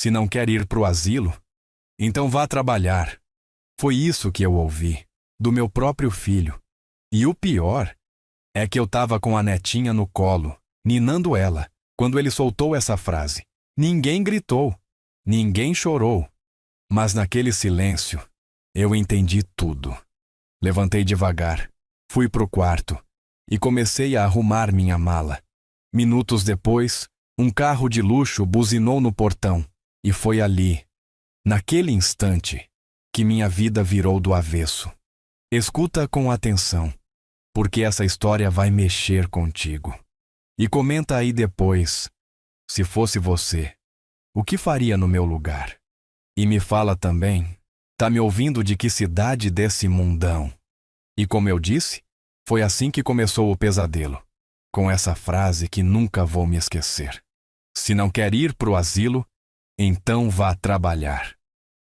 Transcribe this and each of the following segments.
Se não quer ir pro asilo, então vá trabalhar. Foi isso que eu ouvi, do meu próprio filho. E o pior é que eu tava com a netinha no colo, ninando ela, quando ele soltou essa frase. Ninguém gritou, ninguém chorou, mas naquele silêncio, eu entendi tudo. Levantei devagar, fui pro quarto e comecei a arrumar minha mala. Minutos depois, um carro de luxo buzinou no portão e foi ali, naquele instante, que minha vida virou do avesso. Escuta com atenção, porque essa história vai mexer contigo. E comenta aí depois, se fosse você, o que faria no meu lugar? E me fala também, tá me ouvindo de que cidade desse mundão? E como eu disse, foi assim que começou o pesadelo, com essa frase que nunca vou me esquecer. Se não quer ir pro asilo, então vá trabalhar.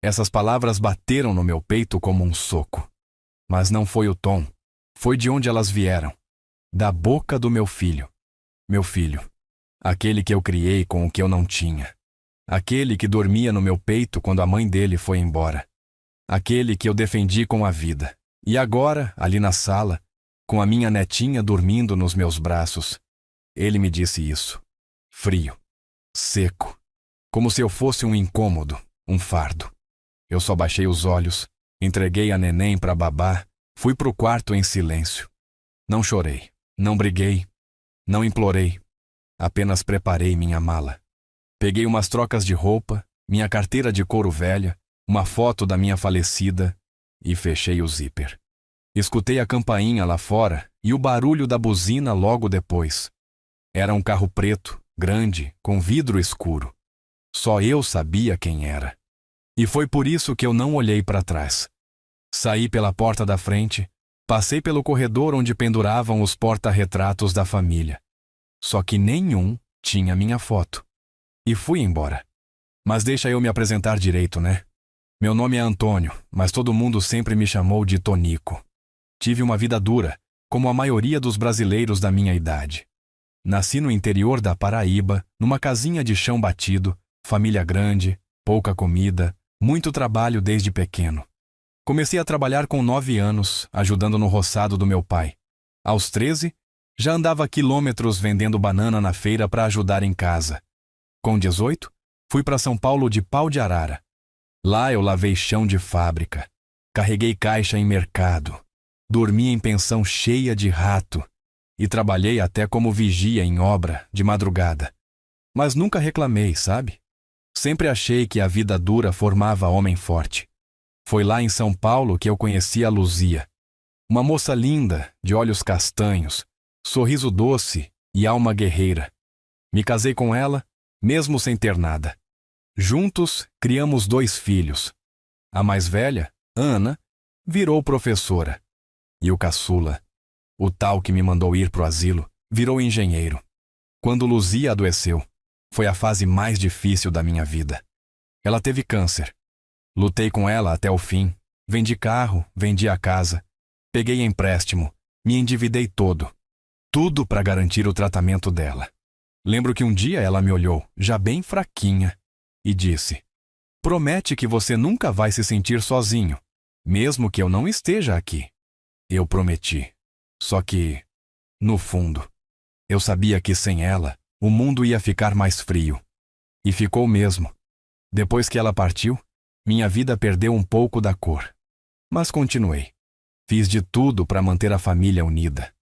Essas palavras bateram no meu peito como um soco. Mas não foi o tom, foi de onde elas vieram. Da boca do meu filho. Meu filho, aquele que eu criei com o que eu não tinha. Aquele que dormia no meu peito quando a mãe dele foi embora. Aquele que eu defendi com a vida. E agora, ali na sala, com a minha netinha dormindo nos meus braços, ele me disse isso. Frio, seco, como se eu fosse um incômodo, um fardo. Eu só baixei os olhos, entreguei a neném para babá, fui pro quarto em silêncio. Não chorei, não briguei, não implorei. Apenas preparei minha mala. Peguei umas trocas de roupa, minha carteira de couro velha, uma foto da minha falecida e fechei o zíper. Escutei a campainha lá fora e o barulho da buzina logo depois. Era um carro preto, grande, com vidro escuro. Só eu sabia quem era. E foi por isso que eu não olhei para trás. Saí pela porta da frente, passei pelo corredor onde penduravam os porta-retratos da família. Só que nenhum tinha minha foto. E fui embora. Mas deixa eu me apresentar direito, né? Meu nome é Antônio, mas todo mundo sempre me chamou de Tonico. Tive uma vida dura, como a maioria dos brasileiros da minha idade. Nasci no interior da Paraíba, numa casinha de chão batido, família grande, pouca comida, muito trabalho desde pequeno. Comecei a trabalhar com 9 anos, ajudando no roçado do meu pai. Aos 13, já andava quilômetros vendendo banana na feira para ajudar em casa. Com 18, fui para São Paulo de pau de arara. Lá eu lavei chão de fábrica, carreguei caixa em mercado, dormi em pensão cheia de rato e trabalhei até como vigia em obra de madrugada. Mas nunca reclamei, sabe? Sempre achei que a vida dura formava homem forte. Foi lá em São Paulo que eu conheci a Luzia. Uma moça linda, de olhos castanhos, sorriso doce e alma guerreira. Me casei com ela, mesmo sem ter nada. Juntos, criamos 2 filhos. A mais velha, Ana, virou professora. E o caçula, o tal que me mandou ir pro asilo, virou engenheiro. Quando Luzia adoeceu, foi a fase mais difícil da minha vida. Ela teve câncer. Lutei com ela até o fim. Vendi carro, vendi a casa. Peguei empréstimo, me endividei todo. Tudo para garantir o tratamento dela. Lembro que um dia ela me olhou, já bem fraquinha, e disse: "Promete que você nunca vai se sentir sozinho, mesmo que eu não esteja aqui." Eu prometi. Só que, no fundo, eu sabia que sem ela, o mundo ia ficar mais frio. E ficou mesmo. Depois que ela partiu, minha vida perdeu um pouco da cor. Mas continuei. Fiz de tudo para manter a família unida.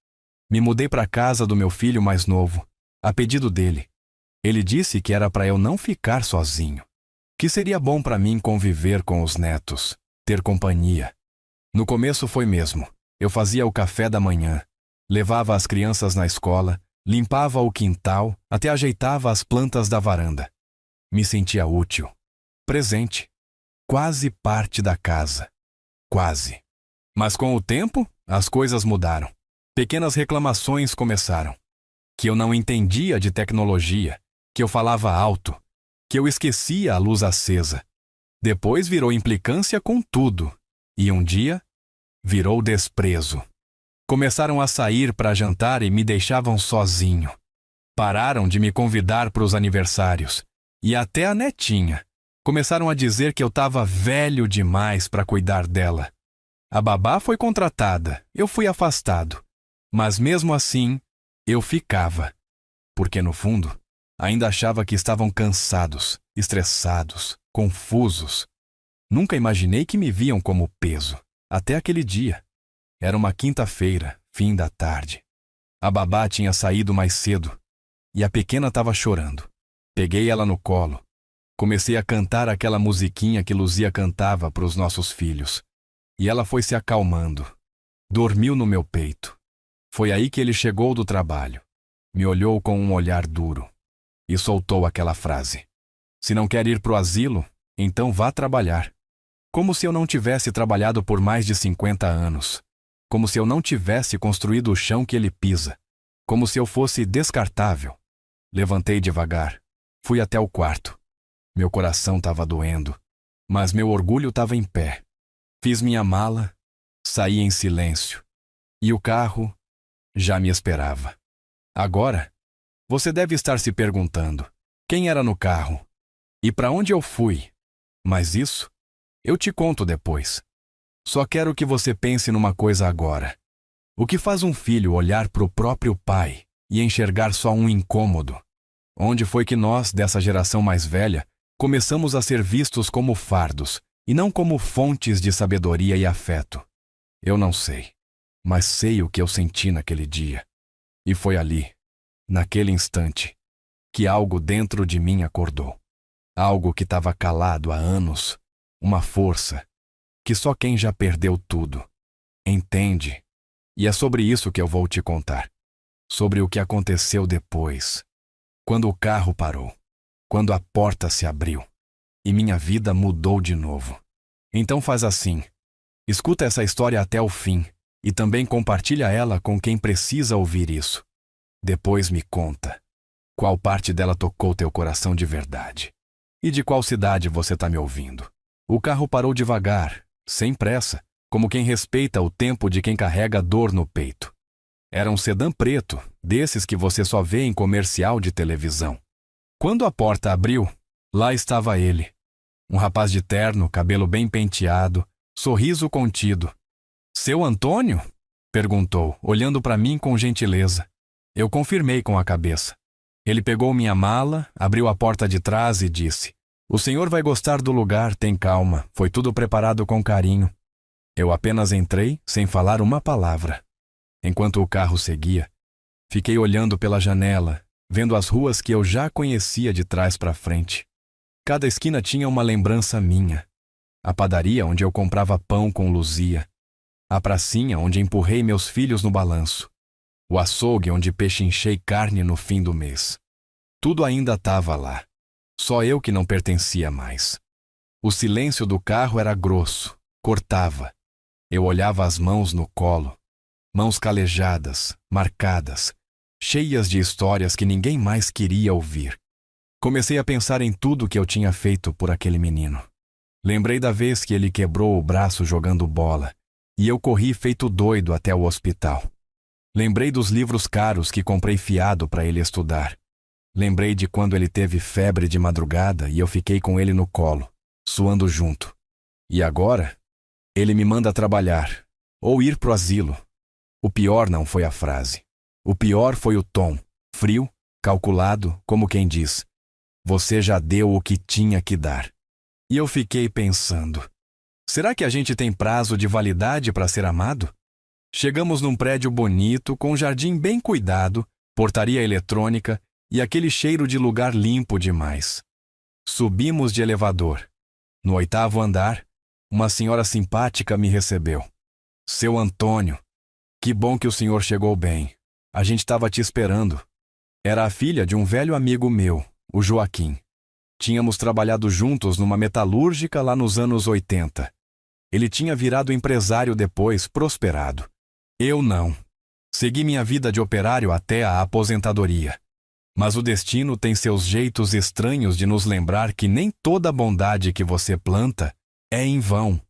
Me mudei para a casa do meu filho mais novo, a pedido dele. Ele disse que era para eu não ficar sozinho, que seria bom para mim conviver com os netos, ter companhia. No começo foi mesmo. Eu fazia o café da manhã, levava as crianças na escola, limpava o quintal, até ajeitava as plantas da varanda. Me sentia útil, presente, quase parte da casa. Quase. Mas com o tempo, as coisas mudaram. Pequenas reclamações começaram. Que eu não entendia de tecnologia, que eu falava alto, que eu esquecia a luz acesa. Depois virou implicância com tudo. E um dia, virou desprezo. Começaram a sair para jantar e me deixavam sozinho. Pararam de me convidar para os aniversários. E até a netinha, Começaram a dizer que eu estava velho demais para cuidar dela. A babá foi contratada, eu fui afastado. Mas mesmo assim, eu ficava. Porque no fundo, ainda achava que estavam cansados, estressados, confusos. Nunca imaginei que me viam como peso. Até aquele dia. Era uma quinta-feira, fim da tarde. A babá tinha saído mais cedo e a pequena estava chorando. Peguei ela no colo. Comecei a cantar aquela musiquinha que Luzia cantava para os nossos filhos. E ela foi se acalmando. Dormiu no meu peito. Foi aí que ele chegou do trabalho. Me olhou com um olhar duro e soltou aquela frase: "Se não quer ir pro asilo, então vá trabalhar." Como se eu não tivesse trabalhado por mais de 50 anos. Como se eu não tivesse construído o chão que ele pisa. Como se eu fosse descartável. Levantei devagar. Fui até o quarto. Meu coração estava doendo, mas meu orgulho estava em pé. Fiz minha mala, saí em silêncio. E o carro já me esperava. Agora, você deve estar se perguntando: quem era no carro? E para onde eu fui? Mas isso eu te conto depois. Só quero que você pense numa coisa agora. O que faz um filho olhar para o próprio pai e enxergar só um incômodo? Onde foi que nós, dessa geração mais velha, começamos a ser vistos como fardos e não como fontes de sabedoria e afeto? Eu não sei, mas sei o que eu senti naquele dia. E foi ali, naquele instante, que algo dentro de mim acordou. Algo que estava calado há anos. Uma força que só quem já perdeu tudo entende. E é sobre isso que eu vou te contar. Sobre o que aconteceu depois. Quando o carro parou. Quando a porta se abriu. E minha vida mudou de novo. Então faz assim. Escuta essa história até o fim. E também compartilha ela com quem precisa ouvir isso. Depois me conta. Qual parte dela tocou teu coração de verdade? E de qual cidade você está me ouvindo? O carro parou devagar, sem pressa, como quem respeita o tempo de quem carrega dor no peito. Era um sedã preto, desses que você só vê em comercial de televisão. Quando a porta abriu, lá estava ele. Um rapaz de terno, cabelo bem penteado, sorriso contido. "Seu Antônio?" perguntou, olhando para mim com gentileza. Eu confirmei com a cabeça. Ele pegou minha mala, abriu a porta de trás e disse: "O senhor vai gostar do lugar, tem calma, foi tudo preparado com carinho." Eu apenas entrei, sem falar uma palavra. Enquanto o carro seguia, fiquei olhando pela janela, vendo as ruas que eu já conhecia de trás para frente. Cada esquina tinha uma lembrança minha. A padaria onde eu comprava pão com Luzia. A pracinha onde empurrei meus filhos no balanço. O açougue onde pechinchei carne no fim do mês. Tudo ainda estava lá. Só eu que não pertencia mais. O silêncio do carro era grosso, cortava. Eu olhava as mãos no colo. Mãos calejadas, marcadas, cheias de histórias que ninguém mais queria ouvir. Comecei a pensar em tudo que eu tinha feito por aquele menino. Lembrei da vez que ele quebrou o braço jogando bola, e eu corri feito doido até o hospital. Lembrei dos livros caros que comprei fiado para ele estudar. Lembrei de quando ele teve febre de madrugada e eu fiquei com ele no colo, suando junto. E agora, ele me manda trabalhar, ou ir pro asilo. O pior não foi a frase. O pior foi o tom, frio, calculado, como quem diz: "Você já deu o que tinha que dar." E eu fiquei pensando: será que a gente tem prazo de validade para ser amado? Chegamos num prédio bonito, com um jardim bem cuidado, portaria eletrônica e aquele cheiro de lugar limpo demais. Subimos de elevador. No 8º andar, uma senhora simpática me recebeu. "Seu Antônio, que bom que o senhor chegou bem. A gente estava te esperando." Era a filha de um velho amigo meu, o Joaquim. Tínhamos trabalhado juntos numa metalúrgica lá nos anos 80. Ele tinha virado empresário depois, prosperado. Eu não. Segui minha vida de operário até a aposentadoria. Mas o destino tem seus jeitos estranhos de nos lembrar que nem toda bondade que você planta é em vão.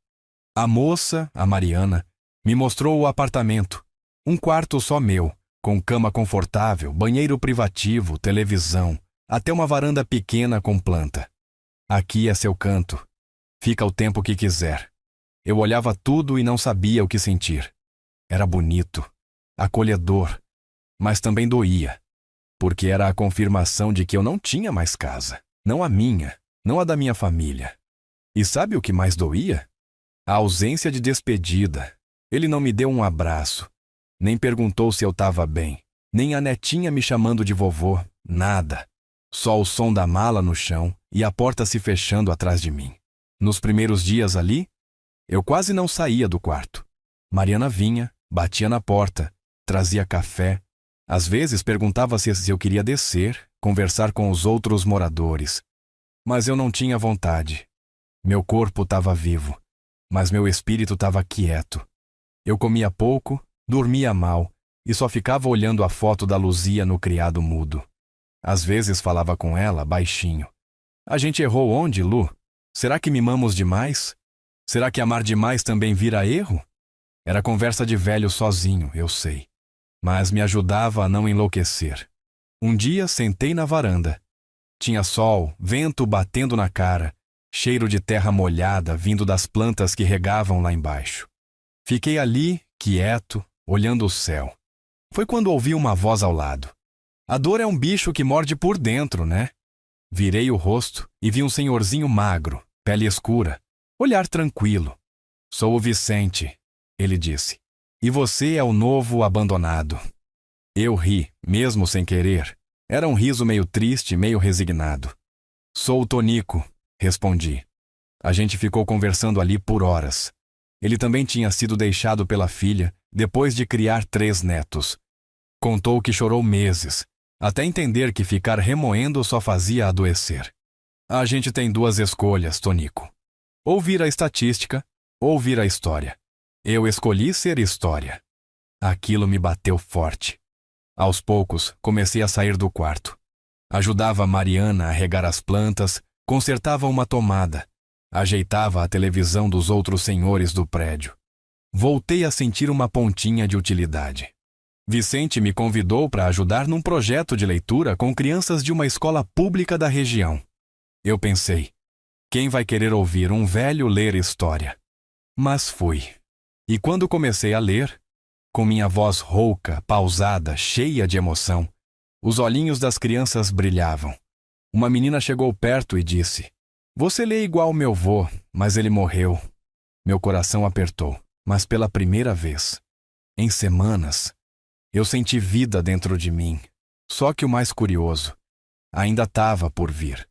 A moça, a Mariana, me mostrou o apartamento. Um quarto só meu, com cama confortável, banheiro privativo, televisão, até uma varanda pequena com planta. Aqui é seu canto. Fica o tempo que quiser. Eu olhava tudo e não sabia o que sentir. Era bonito, acolhedor, mas também doía, porque era a confirmação de que eu não tinha mais casa. Não a minha, não a da minha família. E sabe o que mais doía? A ausência de despedida. Ele não me deu um abraço, nem perguntou se eu estava bem, nem a netinha me chamando de vovô, nada. Só o som da mala no chão e a porta se fechando atrás de mim. Nos primeiros dias ali, eu quase não saía do quarto. Mariana vinha, batia na porta, trazia café. Às vezes perguntava se eu queria descer, conversar com os outros moradores. Mas eu não tinha vontade. Meu corpo estava vivo, mas meu espírito estava quieto. Eu comia pouco, dormia mal e só ficava olhando a foto da Luzia no criado mudo. Às vezes falava com ela, baixinho. A gente errou onde, Lu? Será que mimamos demais? Será que amar demais também vira erro? Era conversa de velho sozinho, eu sei. Mas me ajudava a não enlouquecer. Um dia sentei na varanda. Tinha sol, vento batendo na cara, cheiro de terra molhada vindo das plantas que regavam lá embaixo. Fiquei ali, quieto, olhando o céu. Foi quando ouvi uma voz ao lado. A dor é um bicho que morde por dentro, né? Virei o rosto e vi um senhorzinho magro, pele escura, olhar tranquilo. Sou o Vicente, ele disse. E você é o novo abandonado. Eu ri, mesmo sem querer. Era um riso meio triste, meio resignado. Sou o Tonico, respondi. A gente ficou conversando ali por horas. Ele também tinha sido deixado pela filha, depois de criar 3 netos. Contou que chorou meses, até entender que ficar remoendo só fazia adoecer. A gente tem 2 escolhas, Tonico. Ou vir a estatística, ou vir a história. Eu escolhi ser história. Aquilo me bateu forte. Aos poucos, comecei a sair do quarto. Ajudava a Mariana a regar as plantas, consertava uma tomada, ajeitava a televisão dos outros senhores do prédio. Voltei a sentir uma pontinha de utilidade. Vicente me convidou para ajudar num projeto de leitura com crianças de uma escola pública da região. Eu pensei, quem vai querer ouvir um velho ler história? Mas fui. E quando comecei a ler, com minha voz rouca, pausada, cheia de emoção, os olhinhos das crianças brilhavam. Uma menina chegou perto e disse, você lê igual meu vô, mas ele morreu. Meu coração apertou, mas pela primeira vez. Em semanas, eu senti vida dentro de mim. Só que o mais curioso, ainda estava por vir.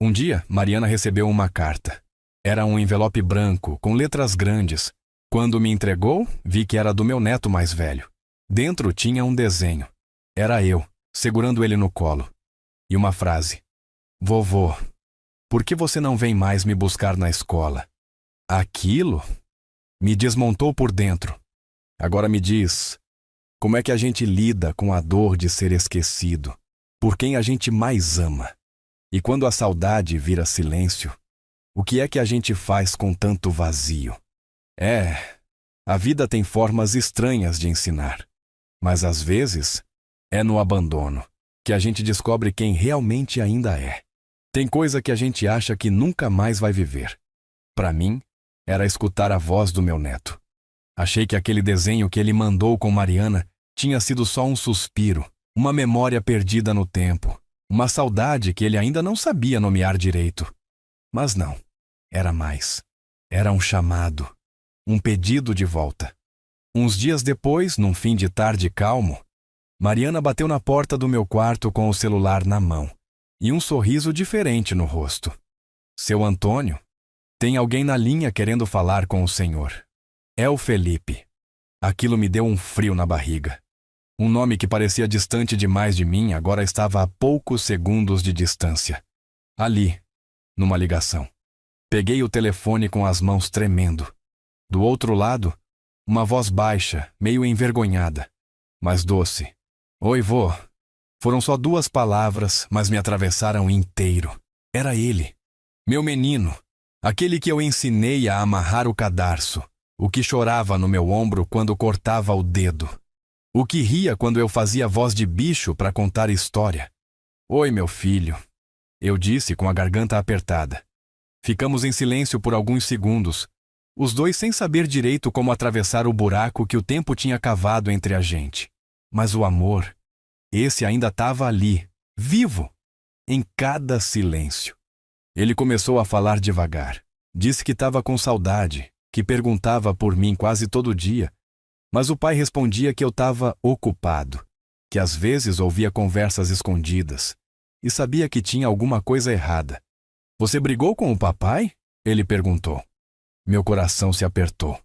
Um dia, Mariana recebeu uma carta. Era um envelope branco, com letras grandes. Quando me entregou, vi que era do meu neto mais velho. Dentro tinha um desenho. Era eu, segurando ele no colo. E uma frase. Vovô, por que você não vem mais me buscar na escola? Aquilo me desmontou por dentro. Agora me diz, como é que a gente lida com a dor de ser esquecido, por quem a gente mais ama? E quando a saudade vira silêncio, o que é que a gente faz com tanto vazio? A vida tem formas estranhas de ensinar, mas às vezes é no abandono que a gente descobre quem realmente ainda é. Tem coisa que a gente acha que nunca mais vai viver. Para mim, era escutar a voz do meu neto. Achei que aquele desenho que ele mandou com Mariana tinha sido só um suspiro, uma memória perdida no tempo, uma saudade que ele ainda não sabia nomear direito. Mas não, era mais. Era um chamado, um pedido de volta. Uns dias depois, num fim de tarde calmo, Mariana bateu na porta do meu quarto com o celular na mão e um sorriso diferente no rosto. Seu Antônio, tem alguém na linha querendo falar com o senhor. É o Felipe. Aquilo me deu um frio na barriga. Um nome que parecia distante demais de mim agora estava a poucos segundos de distância. Ali, numa ligação. Peguei o telefone com as mãos tremendo. Do outro lado, uma voz baixa, meio envergonhada, mas doce. Oi, vô. Foram só 2 palavras, mas me atravessaram inteiro. Era ele. Meu menino. Aquele que eu ensinei a amarrar o cadarço. O que chorava no meu ombro quando cortava o dedo. O que ria quando eu fazia voz de bicho para contar história. Oi, meu filho. Eu disse com a garganta apertada. Ficamos em silêncio por alguns segundos, os dois sem saber direito como atravessar o buraco que o tempo tinha cavado entre a gente. Mas o amor, esse ainda estava ali, vivo, em cada silêncio. Ele começou a falar devagar. Disse que estava com saudade, que perguntava por mim quase todo dia, mas o pai respondia que eu estava ocupado, que às vezes ouvia conversas escondidas e sabia que tinha alguma coisa errada. Você brigou com o papai? Ele perguntou. Meu coração se apertou.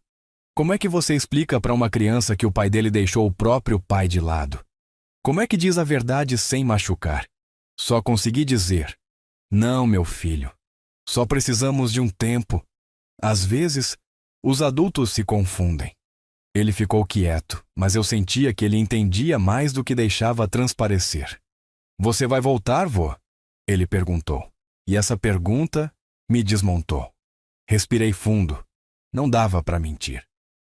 Como é que você explica para uma criança que o pai dele deixou o próprio pai de lado? Como é que diz a verdade sem machucar? Só consegui dizer: não, meu filho. Só precisamos de um tempo. Às vezes, os adultos se confundem. Ele ficou quieto, mas eu sentia que ele entendia mais do que deixava transparecer. Você vai voltar, vô? Ele perguntou. E essa pergunta me desmontou. Respirei fundo. Não dava para mentir.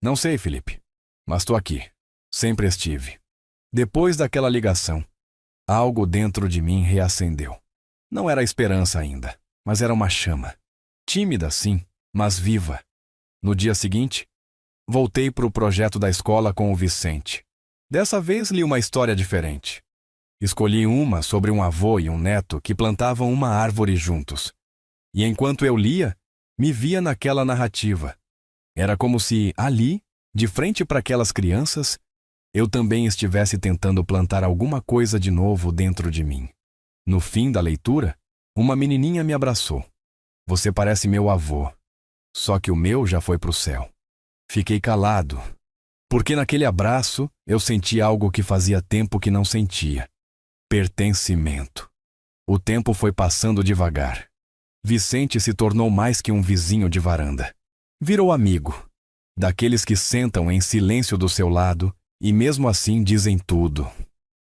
Não sei, Felipe, mas estou aqui. Sempre estive. Depois daquela ligação, algo dentro de mim reacendeu. Não era esperança ainda, mas era uma chama. Tímida, sim, mas viva. No dia seguinte, voltei para o projeto da escola com o Vicente. Dessa vez li uma história diferente. Escolhi uma sobre um avô e um neto que plantavam uma árvore juntos. E enquanto eu lia, me via naquela narrativa. Era como se ali, de frente para aquelas crianças, eu também estivesse tentando plantar alguma coisa de novo dentro de mim. No fim da leitura, uma menininha me abraçou. Você parece meu avô, só que o meu já foi para o céu. Fiquei calado, porque naquele abraço eu senti algo que fazia tempo que não sentia. Pertencimento. O tempo foi passando devagar. Vicente se tornou mais que um vizinho de varanda. Virou amigo, daqueles que sentam em silêncio do seu lado e mesmo assim dizem tudo.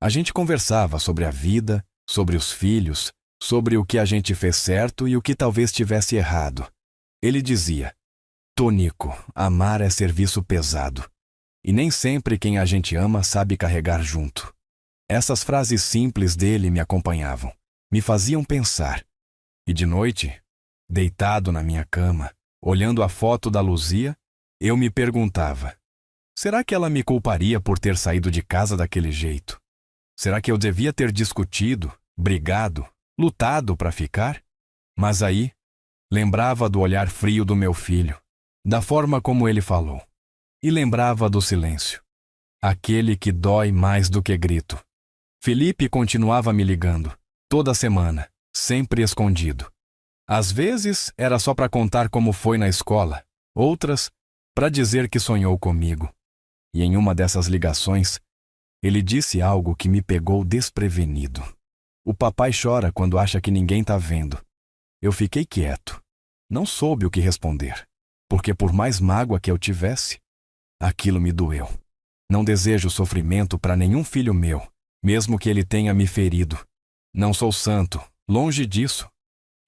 A gente conversava sobre a vida, sobre os filhos, sobre o que a gente fez certo e o que talvez tivesse errado. Ele dizia: Tonico, amar é serviço pesado. E nem sempre quem a gente ama sabe carregar junto. Essas frases simples dele me acompanhavam, me faziam pensar. E de noite, deitado na minha cama, olhando a foto da Luzia, eu me perguntava: será que ela me culparia por ter saído de casa daquele jeito? Será que eu devia ter discutido, brigado, lutado para ficar? Mas aí, lembrava do olhar frio do meu filho, da forma como ele falou. E lembrava do silêncio, aquele que dói mais do que grito. Felipe continuava me ligando, toda semana, sempre escondido. Às vezes era só para contar como foi na escola, outras para dizer que sonhou comigo. E em uma dessas ligações, ele disse algo que me pegou desprevenido. O papai chora quando acha que ninguém tá vendo. Eu fiquei quieto. Não soube o que responder, porque por mais mágoa que eu tivesse, aquilo me doeu. Não desejo sofrimento para nenhum filho meu, mesmo que ele tenha me ferido. Não sou santo, longe disso,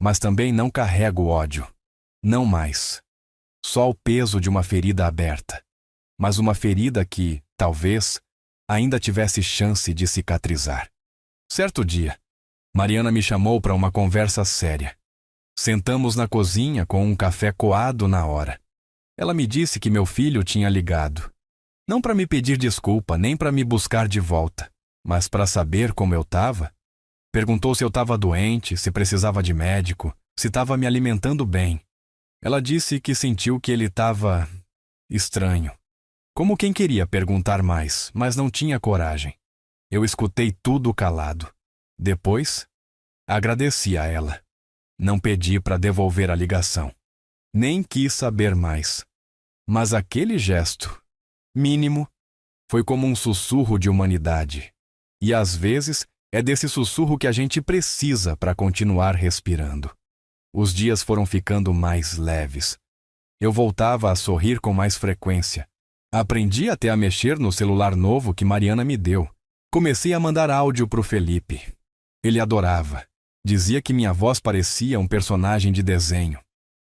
mas também não carrego ódio. Não mais. Só o peso de uma ferida aberta, mas uma ferida que, talvez, ainda tivesse chance de cicatrizar. Certo dia, Mariana me chamou para uma conversa séria. Sentamos na cozinha com um café coado na hora. Ela me disse que meu filho tinha ligado. Não para me pedir desculpa, nem para me buscar de volta, mas para saber como eu estava. Perguntou se eu estava doente, se precisava de médico, se estava me alimentando bem. Ela disse que sentiu que ele estava estranho. Como quem queria perguntar mais, mas não tinha coragem. Eu escutei tudo calado. Depois, agradeci a ela. Não pedi para devolver a ligação. Nem quis saber mais. Mas aquele gesto, mínimo, foi como um sussurro de humanidade. E às vezes é desse sussurro que a gente precisa para continuar respirando. Os dias foram ficando mais leves. Eu voltava a sorrir com mais frequência. Aprendi até a mexer no celular novo que Mariana me deu. Comecei a mandar áudio pro Felipe. Ele adorava. Dizia que minha voz parecia um personagem de desenho.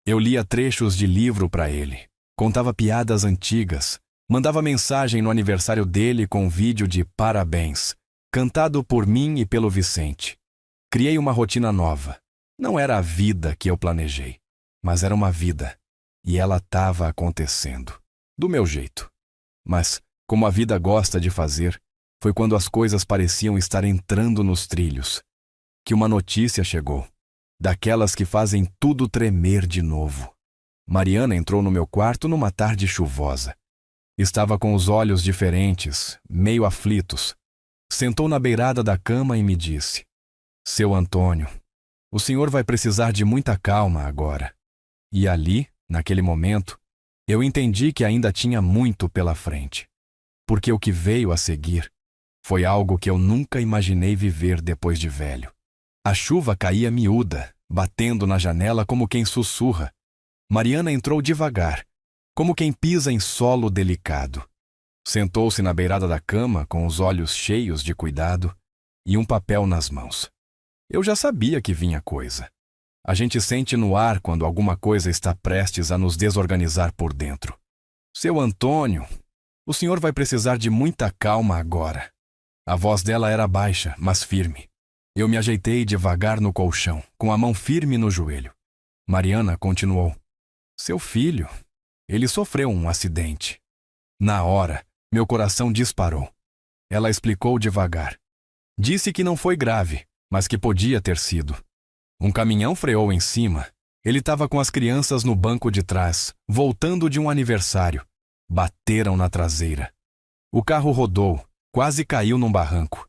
Eu lia trechos de livro para ele. Contava piadas antigas. Mandava mensagem no aniversário dele com um vídeo de parabéns, cantado por mim e pelo Vicente. Criei uma rotina nova. Não era a vida que eu planejei, Mas era uma vida, e ela estava acontecendo. Do meu jeito. Mas, como a vida gosta de fazer, foi quando as coisas pareciam estar entrando nos trilhos, que uma notícia chegou, daquelas que fazem tudo tremer de novo. Mariana entrou no meu quarto numa tarde chuvosa. Estava com os olhos diferentes, meio aflitos. Sentou na beirada da cama e me disse: "Seu Antônio, o senhor vai precisar de muita calma agora." E ali, naquele momento, eu entendi que ainda tinha muito pela frente. Porque o que veio a seguir foi algo que eu nunca imaginei viver depois de velho. A chuva caía miúda, batendo na janela como quem sussurra. Mariana entrou devagar, como quem pisa em solo delicado. Sentou-se na beirada da cama com os olhos cheios de cuidado e um papel nas mãos. Eu já sabia que vinha coisa. A gente sente no ar quando alguma coisa está prestes a nos desorganizar por dentro. "Seu Antônio, o senhor vai precisar de muita calma agora." A voz dela era baixa, mas firme. Eu me ajeitei devagar no colchão, com a mão firme no joelho. Mariana continuou: "Seu filho, ele sofreu um acidente." Na hora, meu coração disparou. Ela explicou devagar. Disse que não foi grave, mas que podia ter sido. Um caminhão freou em cima. Ele estava com as crianças no banco de trás, voltando de um aniversário. Bateram na traseira. O carro rodou, quase caiu num barranco.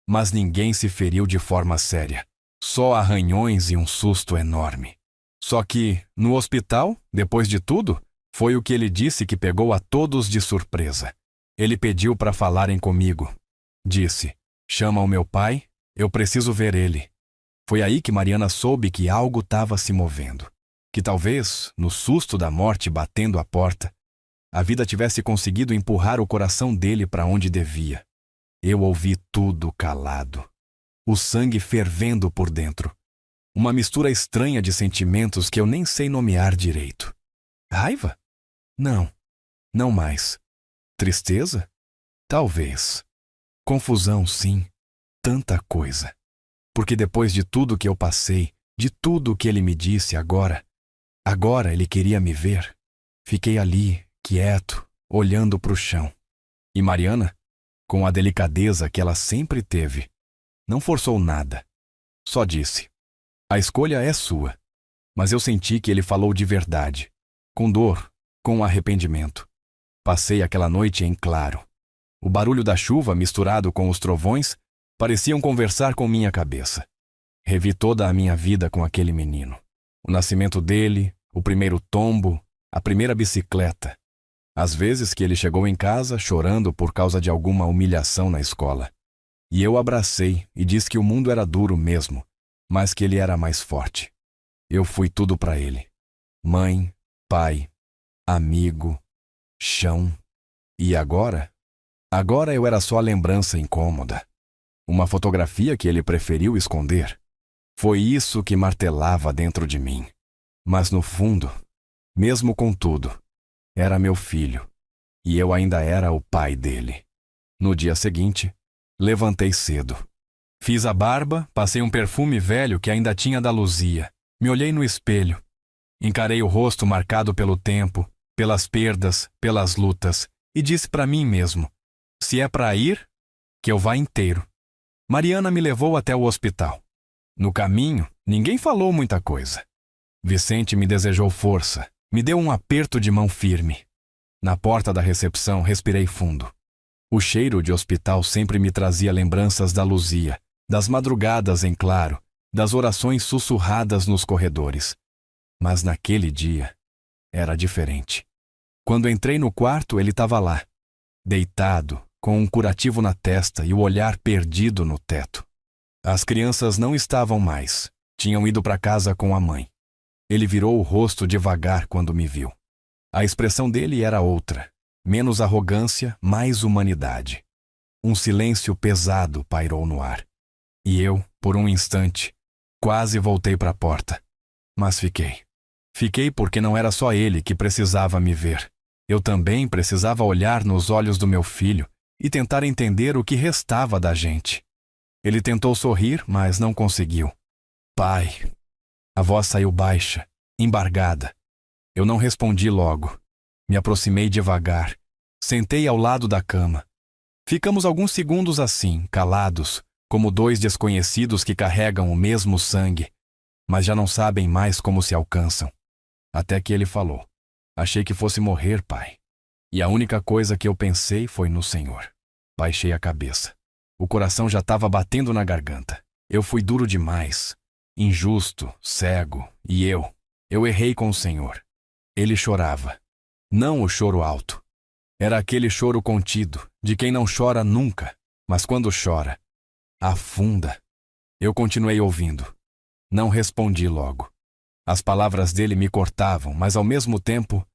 Mas ninguém se feriu de forma séria. Só arranhões e um susto enorme. Só que, no hospital, depois de tudo, foi o que ele disse que pegou a todos de surpresa. Ele pediu para falarem comigo. Disse: "Chama o meu pai, eu preciso ver ele." Foi aí que Mariana soube que algo estava se movendo. Que talvez, no susto da morte batendo à porta, a vida tivesse conseguido empurrar o coração dele para onde devia. Eu ouvi tudo calado. O sangue fervendo por dentro. Uma mistura estranha de sentimentos que eu nem sei nomear direito. Raiva? Não, não mais. Tristeza? Talvez. Confusão, sim. Tanta coisa. Porque depois de tudo que eu passei, de tudo que ele me disse agora ele queria me ver. Fiquei ali, quieto, olhando para o chão. E Mariana, com a delicadeza que ela sempre teve, não forçou nada. Só disse: "A escolha é sua." Mas eu senti que ele falou de verdade, com dor, com arrependimento. Passei aquela noite em claro. O barulho da chuva misturado com os trovões pareciam conversar com minha cabeça. Revi toda a minha vida com aquele menino. O nascimento dele, o primeiro tombo, a primeira bicicleta. As vezes que ele chegou em casa chorando por causa de alguma humilhação na escola. E eu abracei e disse que o mundo era duro mesmo, mas que ele era mais forte. Eu fui tudo para ele. Mãe, pai, amigo, chão. E agora? Agora eu era só a lembrança incômoda. Uma fotografia que ele preferiu esconder. Foi isso que martelava dentro de mim. Mas no fundo, mesmo com tudo, era meu filho. E eu ainda era o pai dele. No dia seguinte, levantei cedo. Fiz a barba, passei um perfume velho que ainda tinha da Luzia. Me olhei no espelho. Encarei o rosto marcado pelo tempo, pelas perdas, pelas lutas, e disse para mim mesmo: se é para ir, que eu vá inteiro. Mariana me levou até o hospital. No caminho, ninguém falou muita coisa. Vicente me desejou força, me deu um aperto de mão firme. Na porta da recepção, respirei fundo. O cheiro de hospital sempre me trazia lembranças da Luzia, das madrugadas em claro, das orações sussurradas nos corredores. Mas naquele dia, era diferente. Quando entrei no quarto, ele estava lá, deitado, com um curativo na testa e o olhar perdido no teto. As crianças não estavam mais, tinham ido para casa com a mãe. Ele virou o rosto devagar quando me viu. A expressão dele era outra, menos arrogância, mais humanidade. Um silêncio pesado pairou no ar. E eu, por um instante, quase voltei para a porta. Mas fiquei. Fiquei porque não era só ele que precisava me ver. Eu também precisava olhar nos olhos do meu filho e tentar entender o que restava da gente. Ele tentou sorrir, mas não conseguiu. Pai. A voz saiu baixa, embargada. Eu não respondi logo. Me aproximei devagar. Sentei ao lado da cama. Ficamos alguns segundos assim, calados, como dois desconhecidos que carregam o mesmo sangue, mas já não sabem mais como se alcançam. Até que ele falou: "Achei que fosse morrer, pai. E a única coisa que eu pensei foi no Senhor." Baixei a cabeça. O coração já estava batendo na garganta. Eu fui duro demais, injusto, cego, e eu errei com o Senhor. Ele chorava. Não o choro alto. Era aquele choro contido, de quem não chora nunca, mas quando chora, afunda. Eu continuei ouvindo. Não respondi logo. As palavras dele me cortavam, mas ao mesmo tempo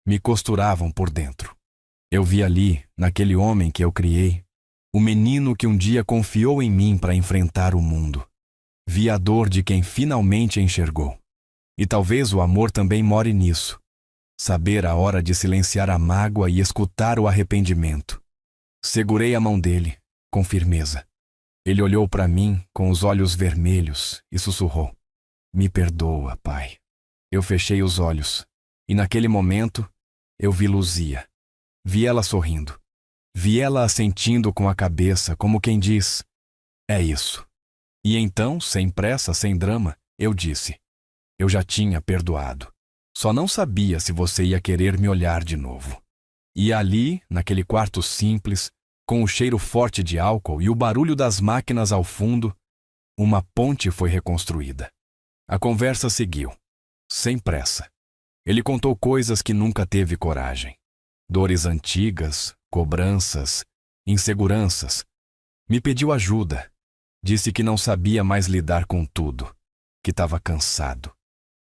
me costuravam por dentro. Eu vi ali, naquele homem que eu criei, o menino que um dia confiou em mim para enfrentar o mundo. Vi a dor de quem finalmente enxergou. E talvez o amor também more nisso. Saber a hora de silenciar a mágoa e escutar o arrependimento. Segurei a mão dele, com firmeza. Ele olhou para mim com os olhos vermelhos e sussurrou: "Me perdoa, pai." Eu fechei os olhos, e naquele momento eu vi Luzia. Vi ela sorrindo. Vi ela assentindo com a cabeça, como quem diz: "É isso." E então, sem pressa, sem drama, eu disse: "Eu já tinha perdoado. Só não sabia se você ia querer me olhar de novo." E ali, naquele quarto simples, com o cheiro forte de álcool e o barulho das máquinas ao fundo, uma ponte foi reconstruída. A conversa seguiu, sem pressa. Ele contou coisas que nunca teve coragem. Dores antigas, cobranças, inseguranças. Me pediu ajuda. Disse que não sabia mais lidar com tudo, que estava cansado,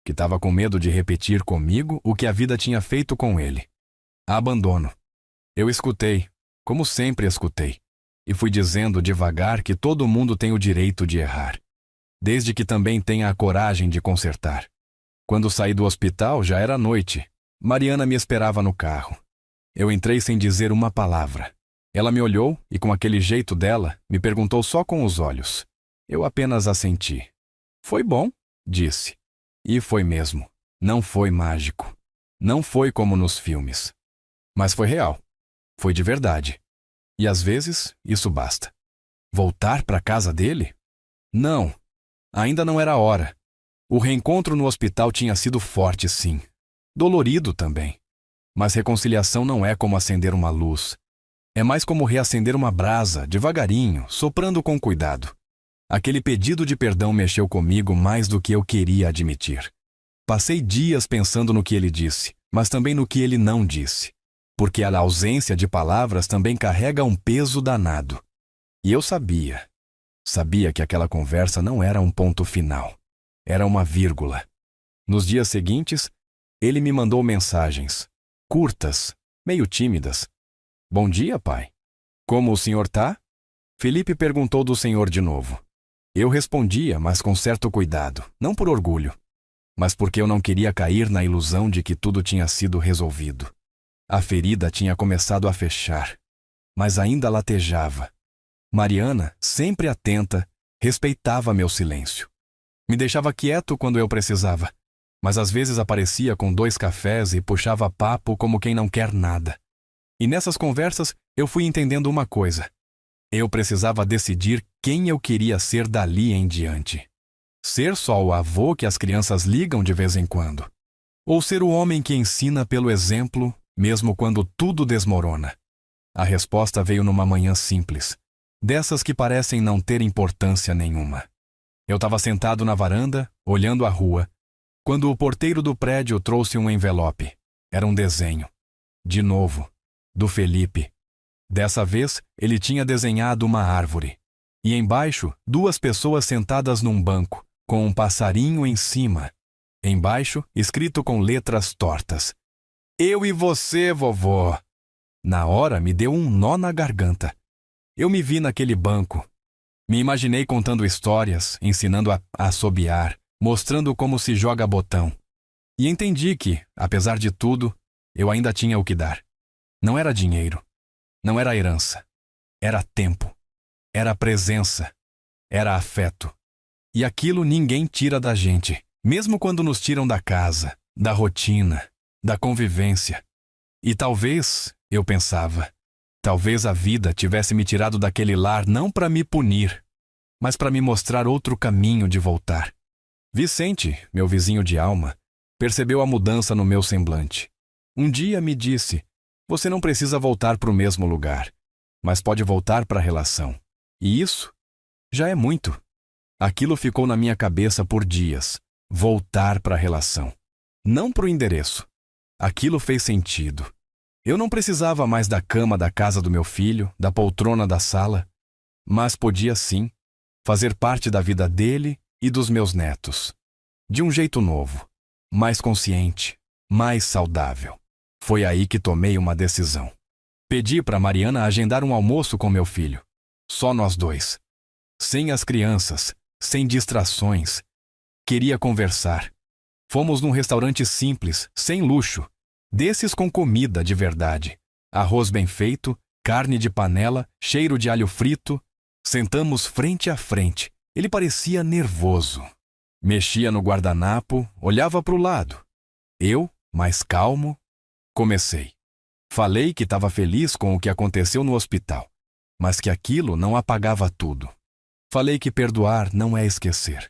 que estava com medo de repetir comigo o que a vida tinha feito com ele. Abandono. Eu escutei, como sempre escutei, e fui dizendo devagar que todo mundo tem o direito de errar, desde que também tenha a coragem de consertar. Quando saí do hospital, já era noite. Mariana me esperava no carro. Eu entrei sem dizer uma palavra. Ela me olhou e, com aquele jeito dela, me perguntou só com os olhos. Eu apenas assenti. "Foi bom", disse. E foi mesmo. Não foi mágico. Não foi como nos filmes. Mas foi real. Foi de verdade. E às vezes, isso basta. Voltar para a casa dele? Não. Ainda não era a hora. O reencontro no hospital tinha sido forte, sim. Dolorido também. Mas reconciliação não é como acender uma luz. É mais como reacender uma brasa, devagarinho, soprando com cuidado. Aquele pedido de perdão mexeu comigo mais do que eu queria admitir. Passei dias pensando no que ele disse, mas também no que ele não disse. Porque a ausência de palavras também carrega um peso danado. E eu sabia que aquela conversa não era um ponto final. Era uma vírgula. Nos dias seguintes, ele me mandou mensagens, curtas, meio tímidas. "Bom dia, pai. Como o senhor tá?" Felipe perguntou do senhor de novo. Eu respondia, mas com certo cuidado, não por orgulho, mas porque eu não queria cair na ilusão de que tudo tinha sido resolvido. A ferida tinha começado a fechar, mas ainda latejava. Mariana, sempre atenta, respeitava meu silêncio. Me deixava quieto quando eu precisava, mas às vezes aparecia com 2 cafés e puxava papo como quem não quer nada. E nessas conversas eu fui entendendo uma coisa. Eu precisava decidir quem eu queria ser dali em diante. Ser só o avô que as crianças ligam de vez em quando? Ou ser o homem que ensina pelo exemplo, mesmo quando tudo desmorona? A resposta veio numa manhã simples, dessas que parecem não ter importância nenhuma. Eu estava sentado na varanda, olhando a rua, quando o porteiro do prédio trouxe um envelope. Era um desenho. De novo, do Felipe. Dessa vez, ele tinha desenhado uma árvore. E embaixo, 2 pessoas sentadas num banco, com um passarinho em cima. Embaixo, escrito com letras tortas: "Eu e você, vovô." Na hora, me deu um nó na garganta. Eu me vi naquele banco. Me imaginei contando histórias, ensinando a assobiar, mostrando como se joga botão. E entendi que, apesar de tudo, eu ainda tinha o que dar. Não era dinheiro. Não era herança. Era tempo. Era presença. Era afeto. E aquilo ninguém tira da gente, Mesmo quando nos tiram da casa, da rotina, da convivência. E talvez, eu pensava, talvez a vida tivesse me tirado daquele lar não para me punir, mas para me mostrar outro caminho de voltar. Vicente, meu vizinho de alma, percebeu a mudança no meu semblante. Um dia me disse: você não precisa voltar para o mesmo lugar, mas pode voltar para a relação. E isso já é muito. Aquilo ficou na minha cabeça por dias. Voltar para a relação. Não para o endereço. Aquilo fez sentido. Eu não precisava mais da cama da casa do meu filho, da poltrona da sala, mas podia sim fazer parte da vida dele e dos meus netos. De um jeito novo, mais consciente, mais saudável. Foi aí que tomei uma decisão. Pedi para Mariana agendar um almoço com meu filho. Só nós dois. Sem as crianças, sem distrações. Queria conversar. Fomos num restaurante simples, sem luxo, desses com comida de verdade. Arroz bem feito, carne de panela, cheiro de alho frito. Sentamos frente a frente. Ele parecia nervoso. Mexia no guardanapo, olhava para o lado. Eu, mais calmo, comecei. Falei que estava feliz com o que aconteceu no hospital, mas que aquilo não apagava tudo. Falei que perdoar não é esquecer.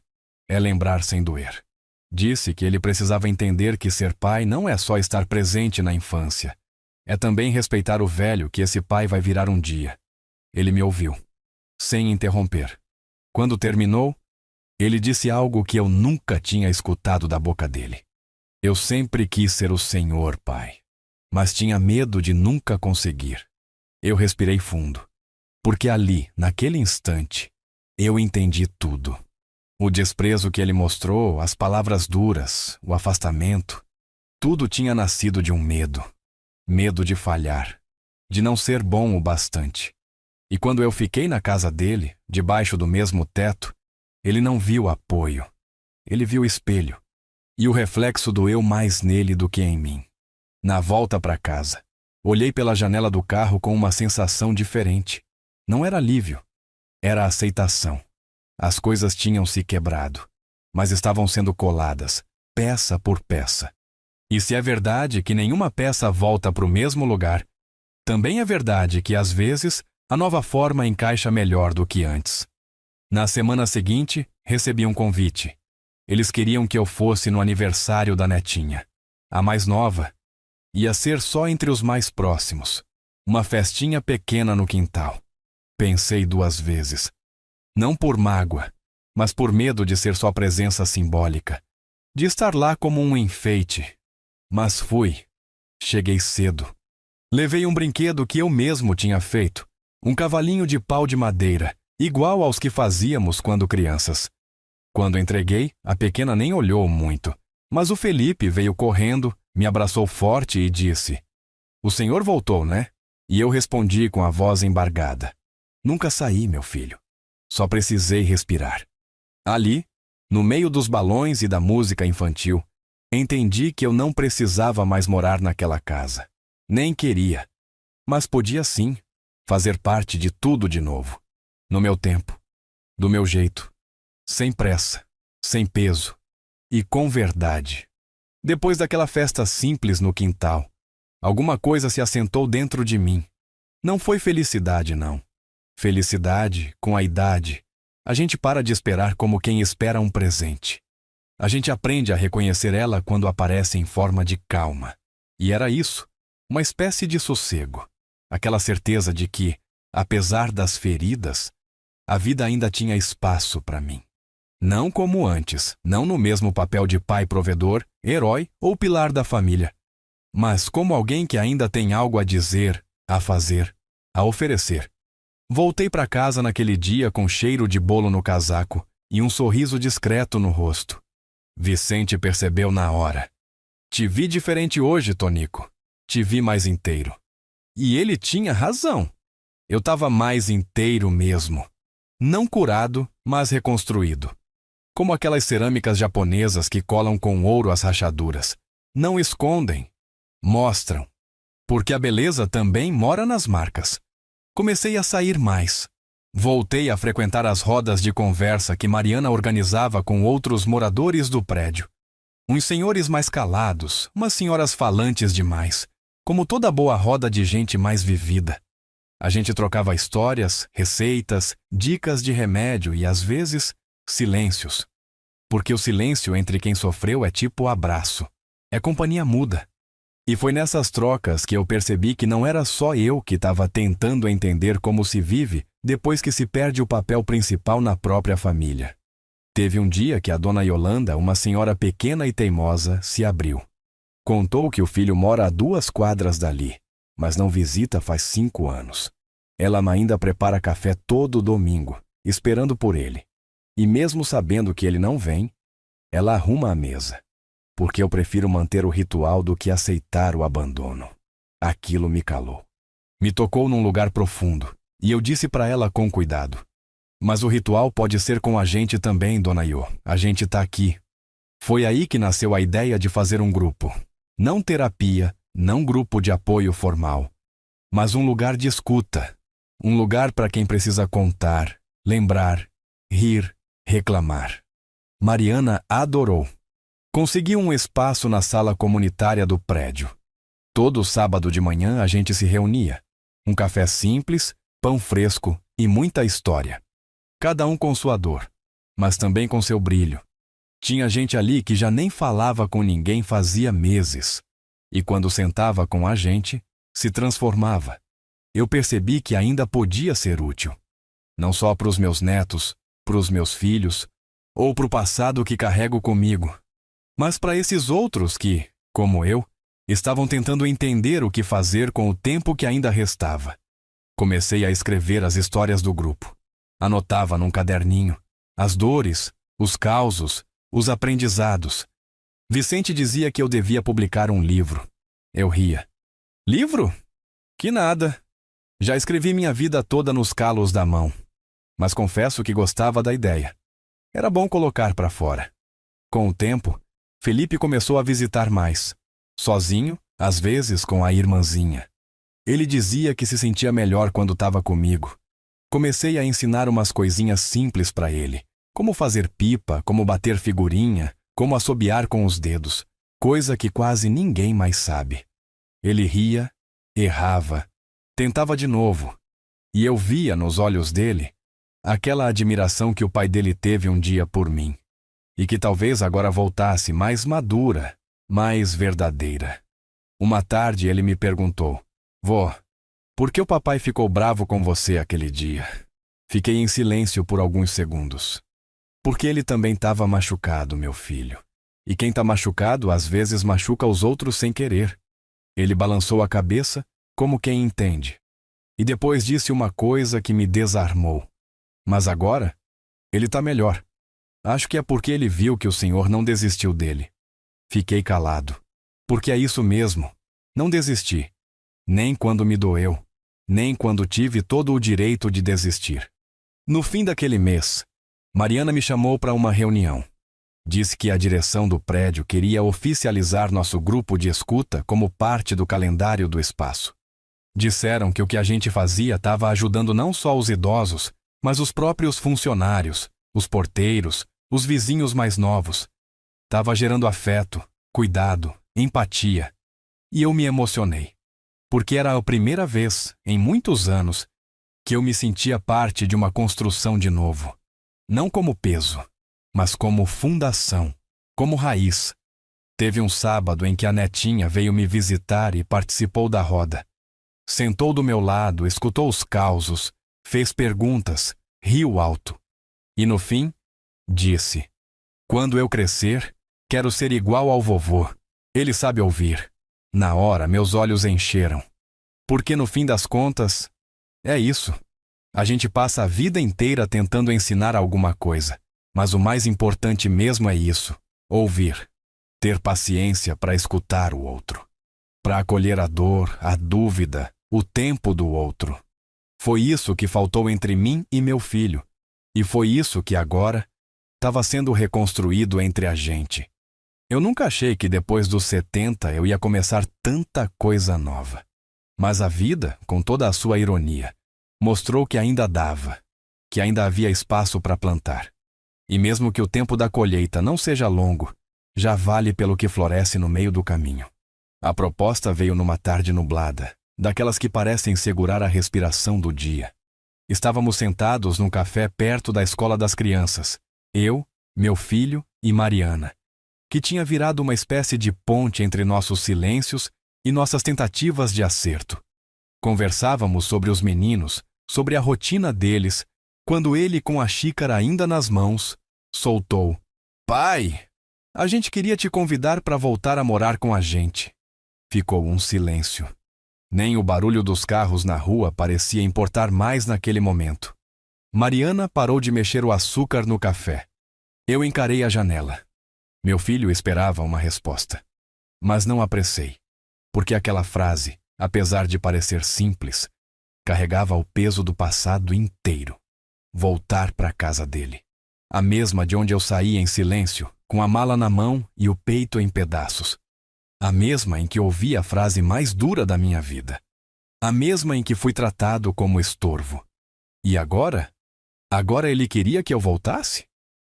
É lembrar sem doer. Disse que ele precisava entender que ser pai não é só estar presente na infância. É também respeitar o velho que esse pai vai virar um dia. Ele me ouviu, sem interromper. Quando terminou, ele disse algo que eu nunca tinha escutado da boca dele. Eu sempre quis ser o Senhor, pai, mas tinha medo de nunca conseguir. Eu respirei fundo, porque ali, naquele instante, eu entendi tudo. O desprezo que ele mostrou, as palavras duras, o afastamento, tudo tinha nascido de um medo. Medo de falhar, de não ser bom o bastante. E quando eu fiquei na casa dele, debaixo do mesmo teto, ele não viu apoio. Ele viu espelho. E o reflexo doeu mais nele do que em mim. Na volta para casa, olhei pela janela do carro com uma sensação diferente. Não era alívio, era aceitação. As coisas tinham se quebrado, mas estavam sendo coladas, peça por peça. E se é verdade que nenhuma peça volta para o mesmo lugar, também é verdade que, às vezes, a nova forma encaixa melhor do que antes. Na semana seguinte, recebi um convite. Eles queriam que eu fosse no aniversário da netinha. A mais nova. Ia ser só entre os mais próximos. Uma festinha pequena no quintal. Pensei 2 vezes. Não por mágoa, mas por medo de ser só presença simbólica. De estar lá como um enfeite. Mas fui. Cheguei cedo. Levei um brinquedo que eu mesmo tinha feito. Um cavalinho de pau de madeira, igual aos que fazíamos quando crianças. Quando entreguei, a pequena nem olhou muito. Mas o Felipe veio correndo, me abraçou forte e disse: "O senhor voltou, né?" E eu respondi com a voz embargada: "Nunca saí, meu filho. Só precisei respirar." Ali, no meio dos balões e da música infantil, entendi que eu não precisava mais morar naquela casa. Nem queria. Mas podia sim fazer parte de tudo de novo. No meu tempo. Do meu jeito. Sem pressa. Sem peso. E com verdade. Depois daquela festa simples no quintal, alguma coisa se assentou dentro de mim. Não foi felicidade, não. Felicidade, com a idade, a gente para de esperar como quem espera um presente. A gente aprende a reconhecer ela quando aparece em forma de calma. E era isso, uma espécie de sossego. Aquela certeza de que, apesar das feridas, a vida ainda tinha espaço para mim. Não como antes, não no mesmo papel de pai provedor, herói ou pilar da família, mas como alguém que ainda tem algo a dizer, a fazer, a oferecer. Voltei para casa naquele dia com cheiro de bolo no casaco e um sorriso discreto no rosto. Vicente percebeu na hora. "Te vi diferente hoje, Tonico. Te vi mais inteiro." E ele tinha razão. Eu estava mais inteiro mesmo. Não curado, mas reconstruído. Como aquelas cerâmicas japonesas que colam com ouro as rachaduras. Não escondem, mostram. Porque a beleza também mora nas marcas. Comecei a sair mais. Voltei a frequentar as rodas de conversa que Mariana organizava com outros moradores do prédio. Uns senhores mais calados, umas senhoras falantes demais, como toda boa roda de gente mais vivida. A gente trocava histórias, receitas, dicas de remédio e, às vezes, silêncios. Porque o silêncio entre quem sofreu é tipo abraço. É companhia muda. E foi nessas trocas que eu percebi que não era só eu que estava tentando entender como se vive depois que se perde o papel principal na própria família. Teve um dia que a dona Yolanda, uma senhora pequena e teimosa, se abriu. Contou que o filho mora a 2 quadras dali, mas não visita faz 5 anos. Ela ainda prepara café todo domingo, esperando por ele. E mesmo sabendo que ele não vem, ela arruma a mesa. Porque eu prefiro manter o ritual do que aceitar o abandono. Aquilo me calou. Me tocou num lugar profundo, e eu disse para ela com cuidado. Mas o ritual pode ser com a gente também, dona Iô. A gente tá aqui. Foi aí que nasceu a ideia de fazer um grupo. Não terapia, não grupo de apoio formal, mas um lugar de escuta. Um lugar para quem precisa contar, lembrar, rir, reclamar. Mariana adorou. Conseguiu um espaço na sala comunitária do prédio. Todo sábado de manhã a gente se reunia. Um café simples, pão fresco e muita história. Cada um com sua dor, mas também com seu brilho. Tinha gente ali que já nem falava com ninguém fazia meses. E quando sentava com a gente, se transformava. Eu percebi que ainda podia ser útil. Não só para os meus netos, para os meus filhos, ou para o passado que carrego comigo, mas para esses outros que, como eu, estavam tentando entender o que fazer com o tempo que ainda restava. Comecei a escrever as histórias do grupo. Anotava num caderninho as dores, os causos, os aprendizados. Vicente dizia que eu devia publicar um livro. Eu ria. Livro? Que nada. Já escrevi minha vida toda nos calos da mão. Mas confesso que gostava da ideia. Era bom colocar para fora. Com o tempo, Felipe começou a visitar mais. Sozinho, às vezes com a irmãzinha. Ele dizia que se sentia melhor quando estava comigo. Comecei a ensinar umas coisinhas simples para ele. Como fazer pipa, como bater figurinha, como assobiar com os dedos. Coisa que quase ninguém mais sabe. Ele ria, errava, tentava de novo. E eu via nos olhos dele aquela admiração que o pai dele teve um dia por mim. E que talvez agora voltasse mais madura, mais verdadeira. Uma tarde ele me perguntou: Vô, por que o papai ficou bravo com você aquele dia? Fiquei em silêncio por alguns segundos. Porque ele também estava machucado, meu filho. E quem está machucado às vezes machuca os outros sem querer. Ele balançou a cabeça, como quem entende. E depois disse uma coisa que me desarmou. Mas agora, ele está melhor. Acho que é porque ele viu que o Senhor não desistiu dele. Fiquei calado. Porque é isso mesmo. Não desisti. Nem quando me doeu. Nem quando tive todo o direito de desistir. No fim daquele mês, Mariana me chamou para uma reunião. Disse que a direção do prédio queria oficializar nosso grupo de escuta como parte do calendário do espaço. Disseram que o que a gente fazia estava ajudando não só os idosos, mas os próprios funcionários, os porteiros, os vizinhos mais novos. Estava gerando afeto, cuidado, empatia. E eu me emocionei. Porque era a primeira vez, em muitos anos, que eu me sentia parte de uma construção de novo. Não como peso, mas como fundação, como raiz. Teve um sábado em que a netinha veio me visitar e participou da roda. Sentou do meu lado, escutou os causos, fez perguntas, riu alto. E no fim, disse: Quando eu crescer, quero ser igual ao vovô. Ele sabe ouvir. Na hora, meus olhos encheram. Porque no fim das contas, é isso. A gente passa a vida inteira tentando ensinar alguma coisa. Mas o mais importante mesmo é isso: ouvir. Ter paciência para escutar o outro. Para acolher a dor, a dúvida, o tempo do outro. Foi isso que faltou entre mim e meu filho. E foi isso que agora estava sendo reconstruído entre a gente. Eu nunca achei que depois dos 70 eu ia começar tanta coisa nova. Mas a vida, com toda a sua ironia, mostrou que ainda dava, que ainda havia espaço para plantar. E mesmo que o tempo da colheita não seja longo, já vale pelo que floresce no meio do caminho. A proposta veio numa tarde nublada, daquelas que parecem segurar a respiração do dia. Estávamos sentados num café perto da escola das crianças, eu, meu filho e Mariana, que tinha virado uma espécie de ponte entre nossos silêncios e nossas tentativas de acerto. Conversávamos sobre os meninos, sobre a rotina deles, quando ele, com a xícara ainda nas mãos, soltou: "Pai, a gente queria te convidar para voltar a morar com a gente." Ficou um silêncio. Nem o barulho dos carros na rua parecia importar mais naquele momento. Mariana parou de mexer o açúcar no café. Eu encarei a janela. Meu filho esperava uma resposta. Mas não apressei, porque aquela frase, apesar de parecer simples, carregava o peso do passado inteiro. Voltar para a casa dele. A mesma de onde eu saí em silêncio, com a mala na mão e o peito em pedaços. A mesma em que ouvi a frase mais dura da minha vida. A mesma em que fui tratado como estorvo. E agora? Agora ele queria que eu voltasse?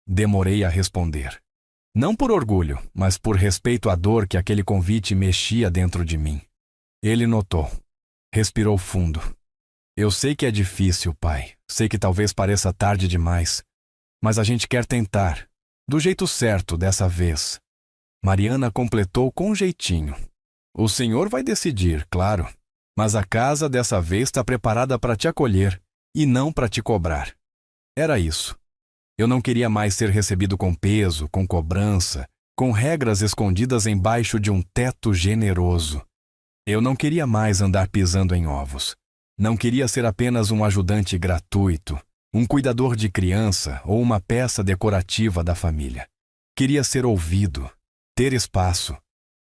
Demorei a responder. Não por orgulho, mas por respeito à dor que aquele convite mexia dentro de mim. Ele notou. Respirou fundo. Eu sei que é difícil, pai. Sei que talvez pareça tarde demais. Mas a gente quer tentar. Do jeito certo dessa vez. Mariana completou com jeitinho. O senhor vai decidir, claro. Mas a casa dessa vez está preparada para te acolher e não para te cobrar. Era isso. Eu não queria mais ser recebido com peso, com cobrança, com regras escondidas embaixo de um teto generoso. Eu não queria mais andar pisando em ovos. Não queria ser apenas um ajudante gratuito, um cuidador de criança ou uma peça decorativa da família. Queria ser ouvido, ter espaço,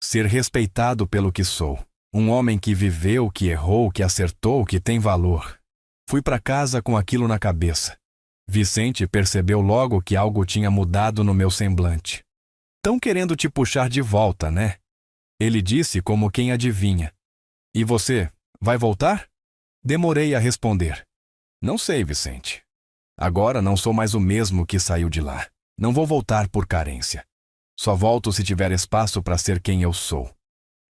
ser respeitado pelo que sou. Um homem que viveu, que errou, que acertou, que tem valor. Fui para casa com aquilo na cabeça. Vicente percebeu logo que algo tinha mudado no meu semblante. "Tão querendo te puxar de volta, né?" Ele disse como quem adivinha. "E você, vai voltar?" Demorei a responder. "Não sei, Vicente. Agora não sou mais o mesmo que saiu de lá. Não vou voltar por carência. Só volto se tiver espaço para ser quem eu sou."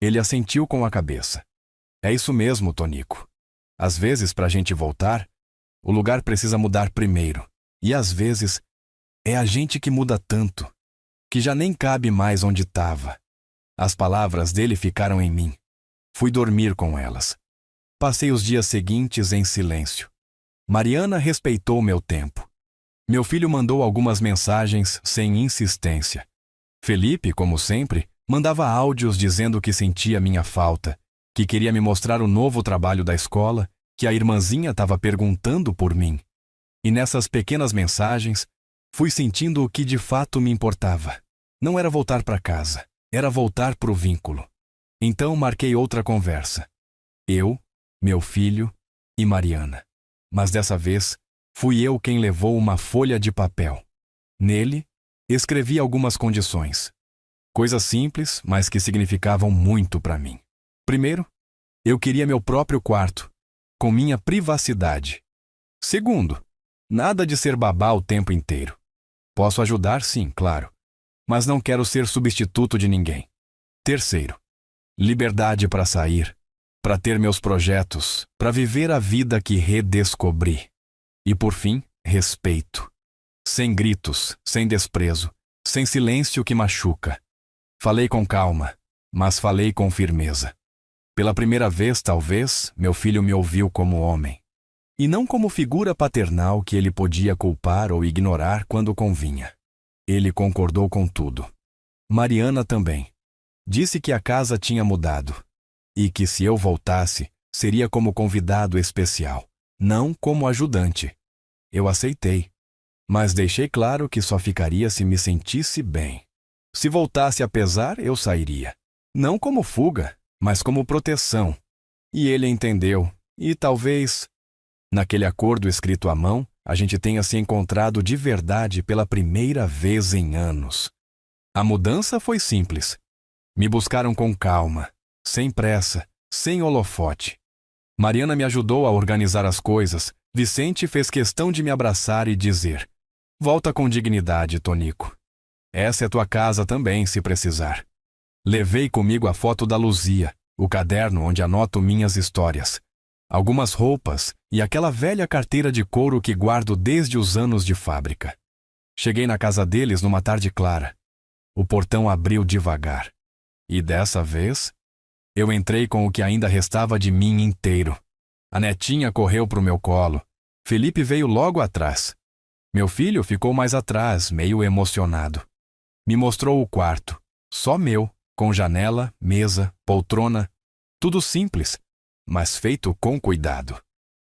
Ele assentiu com a cabeça. "É isso mesmo, Tonico. Às vezes, para a gente voltar, o lugar precisa mudar primeiro. E às vezes, é a gente que muda tanto, que já nem cabe mais onde estava." As palavras dele ficaram em mim. Fui dormir com elas. Passei os dias seguintes em silêncio. Mariana respeitou meu tempo. Meu filho mandou algumas mensagens sem insistência. Felipe, como sempre, mandava áudios dizendo que sentia minha falta, que queria me mostrar o novo trabalho da escola, que a irmãzinha estava perguntando por mim. E nessas pequenas mensagens, fui sentindo o que de fato me importava. Não era voltar para casa, era voltar para o vínculo. Então marquei outra conversa. Eu, meu filho e Mariana. Mas dessa vez, fui eu quem levou uma folha de papel. Nele, escrevi algumas condições. Coisas simples, mas que significavam muito para mim. Primeiro, eu queria meu próprio quarto, com minha privacidade. Segundo, nada de ser babá o tempo inteiro. Posso ajudar, sim, claro, mas não quero ser substituto de ninguém. Terceiro, liberdade para sair, para ter meus projetos, para viver a vida que redescobri. E por fim, respeito. Sem gritos, sem desprezo, sem silêncio que machuca. Falei com calma, mas falei com firmeza. Pela primeira vez, talvez, meu filho me ouviu como homem. E não como figura paternal que ele podia culpar ou ignorar quando convinha. Ele concordou com tudo. Mariana também. Disse que a casa tinha mudado. E que se eu voltasse, seria como convidado especial, não como ajudante. Eu aceitei. Mas deixei claro que só ficaria se me sentisse bem. Se voltasse a pesar, eu sairia. Não como fuga, mas como proteção. E ele entendeu. E talvez, naquele acordo escrito à mão, a gente tenha se encontrado de verdade pela primeira vez em anos. A mudança foi simples. Me buscaram com calma, sem pressa, sem holofote. Mariana me ajudou a organizar as coisas. Vicente fez questão de me abraçar e dizer: "Volta com dignidade, Tonico." Essa é tua casa também, se precisar. Levei comigo a foto da Luzia, o caderno onde anoto minhas histórias, algumas roupas e aquela velha carteira de couro que guardo desde os anos de fábrica. Cheguei na casa deles numa tarde clara. O portão abriu devagar. E dessa vez, eu entrei com o que ainda restava de mim inteiro. A netinha correu pro meu colo. Felipe veio logo atrás. Meu filho ficou mais atrás, meio emocionado. Me mostrou o quarto, só meu, com janela, mesa, poltrona, tudo simples, mas feito com cuidado.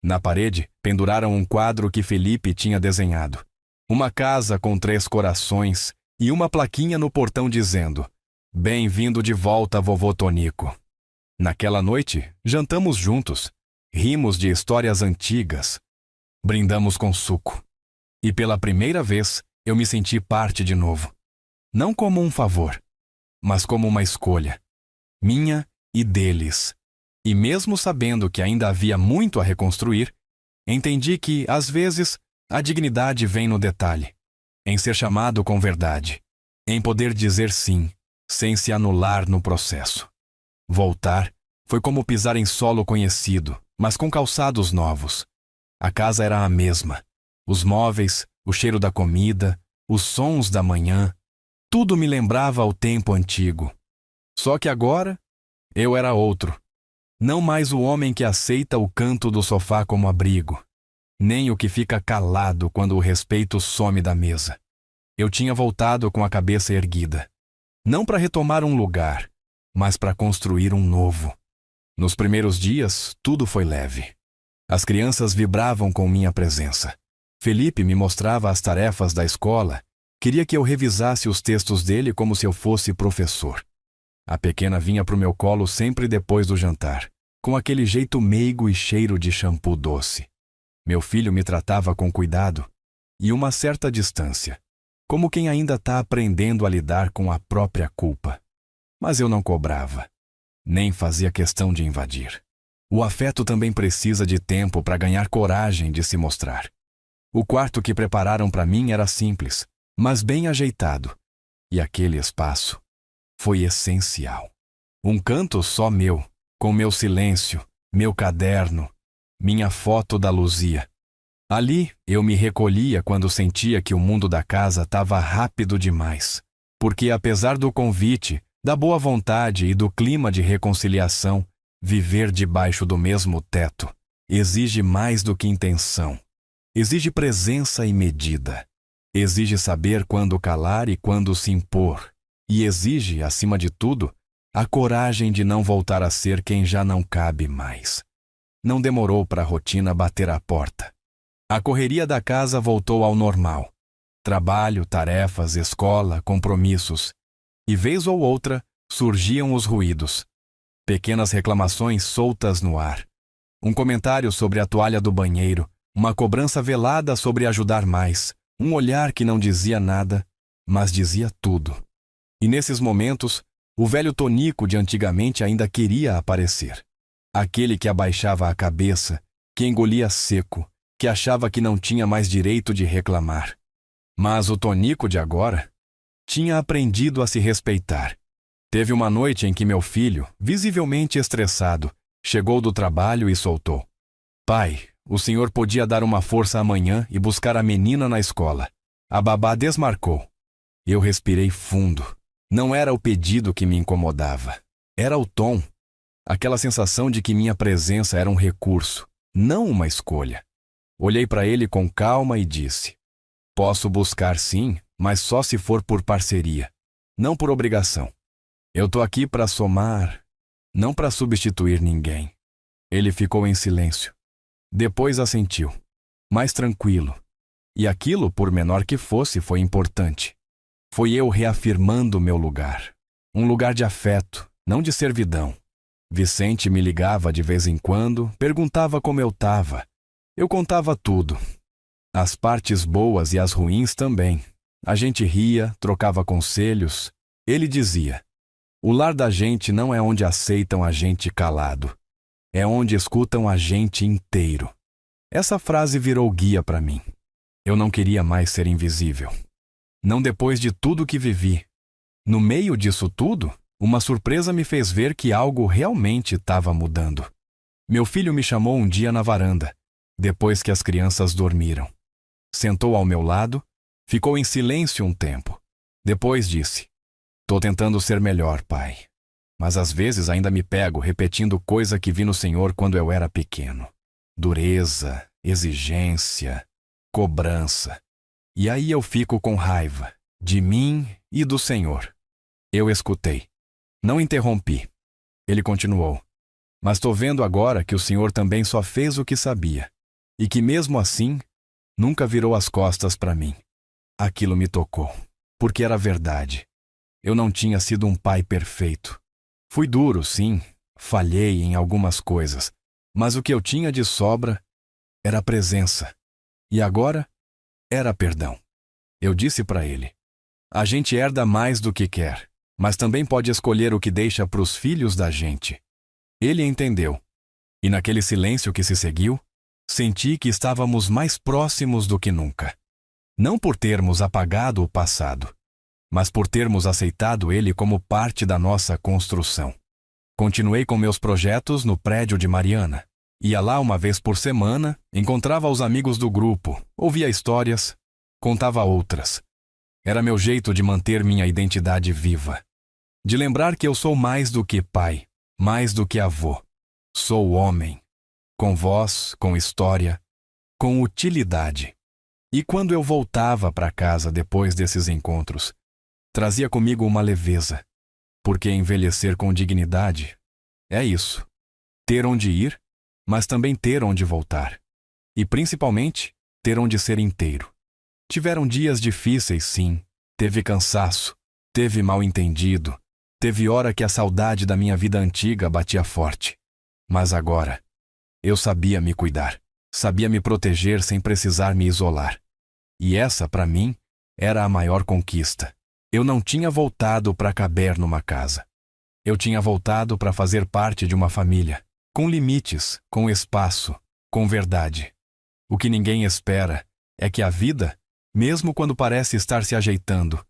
Na parede, penduraram um quadro que Felipe tinha desenhado. Uma casa com 3 corações e uma plaquinha no portão dizendo: "Bem-vindo de volta, vovô Tonico." Naquela noite, jantamos juntos, rimos de histórias antigas, brindamos com suco. E pela primeira vez, eu me senti parte de novo. Não como um favor, mas como uma escolha, minha e deles. E mesmo sabendo que ainda havia muito a reconstruir, entendi que, às vezes, a dignidade vem no detalhe, em ser chamado com verdade, em poder dizer sim, sem se anular no processo. Voltar foi como pisar em solo conhecido, mas com calçados novos. A casa era a mesma. Os móveis, o cheiro da comida, os sons da manhã, tudo me lembrava ao tempo antigo. Só que agora, eu era outro. Não mais o homem que aceita o canto do sofá como abrigo, nem o que fica calado quando o respeito some da mesa. Eu tinha voltado com a cabeça erguida. Não para retomar um lugar, mas para construir um novo. Nos primeiros dias, tudo foi leve. As crianças vibravam com minha presença. Felipe me mostrava as tarefas da escola, queria que eu revisasse os textos dele como se eu fosse professor. A pequena vinha pro meu colo sempre depois do jantar, com aquele jeito meigo e cheiro de shampoo doce. Meu filho me tratava com cuidado e uma certa distância, como quem ainda está aprendendo a lidar com a própria culpa. Mas eu não cobrava, nem fazia questão de invadir. O afeto também precisa de tempo para ganhar coragem de se mostrar. O quarto que prepararam para mim era simples, mas bem ajeitado, e aquele espaço foi essencial. Um canto só meu, com meu silêncio, meu caderno, minha foto da Luzia. Ali eu me recolhia quando sentia que o mundo da casa estava rápido demais, porque apesar do convite, da boa vontade e do clima de reconciliação, viver debaixo do mesmo teto exige mais do que intenção. Exige presença e medida. Exige saber quando calar e quando se impor. E exige, acima de tudo, a coragem de não voltar a ser quem já não cabe mais. Não demorou para a rotina bater à porta. A correria da casa voltou ao normal. Trabalho, tarefas, escola, compromissos. E vez ou outra, surgiam os ruídos. Pequenas reclamações soltas no ar. Um comentário sobre a toalha do banheiro, uma cobrança velada sobre ajudar mais, um olhar que não dizia nada, mas dizia tudo. E nesses momentos, o velho Tonico de antigamente ainda queria aparecer. Aquele que abaixava a cabeça, que engolia seco, que achava que não tinha mais direito de reclamar. Mas o Tonico de agora tinha aprendido a se respeitar. Teve uma noite em que meu filho, visivelmente estressado, chegou do trabalho e soltou: "Pai, o senhor podia dar uma força amanhã e buscar a menina na escola. A babá desmarcou." Eu respirei fundo. Não era o pedido que me incomodava. Era o tom. Aquela sensação de que minha presença era um recurso, não uma escolha. Olhei para ele com calma e disse: "Posso buscar sim, mas só se for por parceria, não por obrigação. Eu tô aqui para somar, não para substituir ninguém." Ele ficou em silêncio. Depois assentiu, mais tranquilo. E aquilo, por menor que fosse, foi importante. Foi eu reafirmando meu lugar. Um lugar de afeto, não de servidão. Vicente me ligava de vez em quando, perguntava como eu estava. Eu contava tudo. As partes boas e as ruins também. A gente ria, trocava conselhos. Ele dizia: "O lar da gente não é onde aceitam a gente calado. É onde escutam a gente inteiro." Essa frase virou guia para mim. Eu não queria mais ser invisível. Não depois de tudo que vivi. No meio disso tudo, uma surpresa me fez ver que algo realmente estava mudando. Meu filho me chamou um dia na varanda, depois que as crianças dormiram. Sentou ao meu lado, ficou em silêncio um tempo. Depois disse: "Tô tentando ser melhor, pai. Mas às vezes ainda me pego repetindo coisa que vi no Senhor quando eu era pequeno. Dureza, exigência, cobrança. E aí eu fico com raiva, de mim e do Senhor." Eu escutei. Não interrompi. Ele continuou: "Mas tô vendo agora que o Senhor também só fez o que sabia. E que mesmo assim, nunca virou as costas para mim." Aquilo me tocou, porque era verdade. Eu não tinha sido um pai perfeito. Fui duro, sim, falhei em algumas coisas, mas o que eu tinha de sobra era presença. E agora, era perdão. Eu disse para ele: "A gente herda mais do que quer, mas também pode escolher o que deixa para os filhos da gente." Ele entendeu. E naquele silêncio que se seguiu, senti que estávamos mais próximos do que nunca. Não por termos apagado o passado, mas por termos aceitado ele como parte da nossa construção. Continuei com meus projetos no prédio de Mariana. Ia lá uma vez por semana, encontrava os amigos do grupo, ouvia histórias, contava outras. Era meu jeito de manter minha identidade viva. De lembrar que eu sou mais do que pai, mais do que avô. Sou homem, com voz, com história, com utilidade. E quando eu voltava para casa depois desses encontros, trazia comigo uma leveza, porque envelhecer com dignidade é isso: ter onde ir, mas também ter onde voltar. E principalmente, ter onde ser inteiro. Tiveram dias difíceis, sim, teve cansaço, teve mal-entendido, teve hora que a saudade da minha vida antiga batia forte. Mas agora, eu sabia me cuidar, sabia me proteger sem precisar me isolar. E essa, para mim, era a maior conquista. Eu não tinha voltado para caber numa casa. Eu tinha voltado para fazer parte de uma família, com limites, com espaço, com verdade. O que ninguém espera é que a vida, mesmo quando parece estar se ajeitando,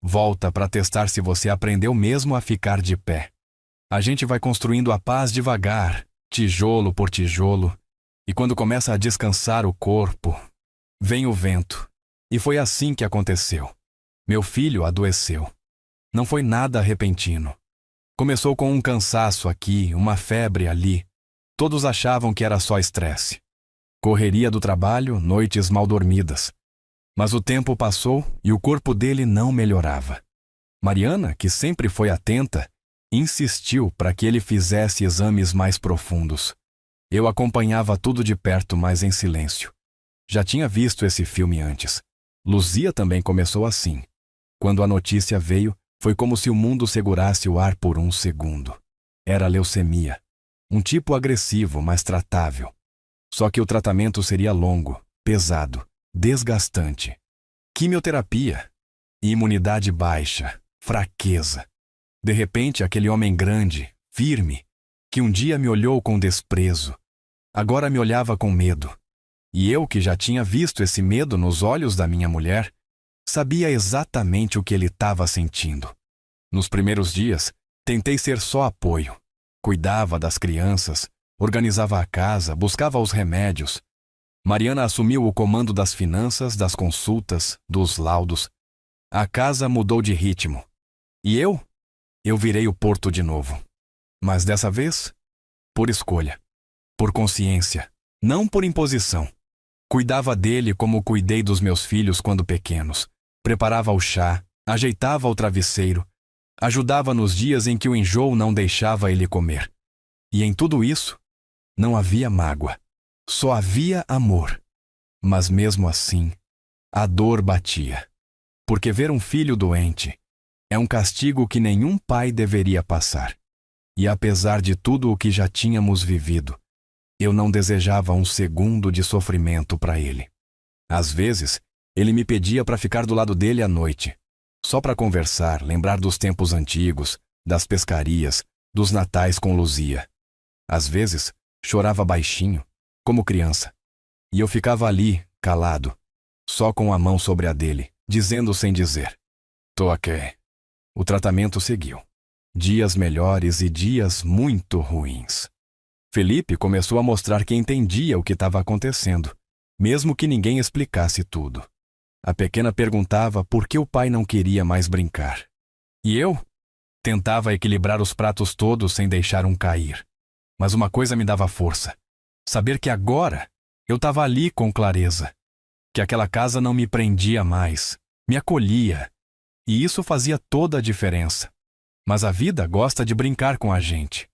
volta para testar se você aprendeu mesmo a ficar de pé. A gente vai construindo a paz devagar, tijolo por tijolo, e quando começa a descansar o corpo, vem o vento. E foi assim que aconteceu. Meu filho adoeceu. Não foi nada repentino. Começou com um cansaço aqui, uma febre ali. Todos achavam que era só estresse. Correria do trabalho, noites mal dormidas. Mas o tempo passou e o corpo dele não melhorava. Mariana, que sempre foi atenta, insistiu para que ele fizesse exames mais profundos. Eu acompanhava tudo de perto, mas em silêncio. Já tinha visto esse filme antes. Luzia também começou assim. Quando a notícia veio, foi como se o mundo segurasse o ar por um segundo. Era leucemia. Um tipo agressivo, mas tratável. Só que o tratamento seria longo, pesado, desgastante. Quimioterapia, imunidade baixa, fraqueza. De repente, aquele homem grande, firme, que um dia me olhou com desprezo, agora me olhava com medo. E eu, que já tinha visto esse medo nos olhos da minha mulher, sabia exatamente o que ele estava sentindo. Nos primeiros dias, tentei ser só apoio. Cuidava das crianças, organizava a casa, buscava os remédios. Mariana assumiu o comando das finanças, das consultas, dos laudos. A casa mudou de ritmo. E eu virei o porto de novo. Mas dessa vez, por escolha, por consciência, não por imposição. Cuidava dele como cuidei dos meus filhos quando pequenos. Preparava o chá, ajeitava o travesseiro, ajudava nos dias em que o enjoo não deixava ele comer. E em tudo isso, não havia mágoa, só havia amor. Mas mesmo assim, a dor batia. Porque ver um filho doente é um castigo que nenhum pai deveria passar. E apesar de tudo o que já tínhamos vivido, eu não desejava um segundo de sofrimento para ele. Às vezes, ele me pedia para ficar do lado dele à noite, só para conversar, lembrar dos tempos antigos, das pescarias, dos natais com Luzia. Às vezes, chorava baixinho, como criança, e eu ficava ali, calado, só com a mão sobre a dele, dizendo sem dizer: "Tô ok." O tratamento seguiu. Dias melhores e dias muito ruins. Felipe começou a mostrar que entendia o que estava acontecendo, mesmo que ninguém explicasse tudo. A pequena perguntava por que o pai não queria mais brincar. E eu tentava equilibrar os pratos todos sem deixar um cair. Mas uma coisa me dava força: saber que agora eu estava ali com clareza, que aquela casa não me prendia mais, me acolhia, e isso fazia toda a diferença. Mas a vida gosta de brincar com a gente.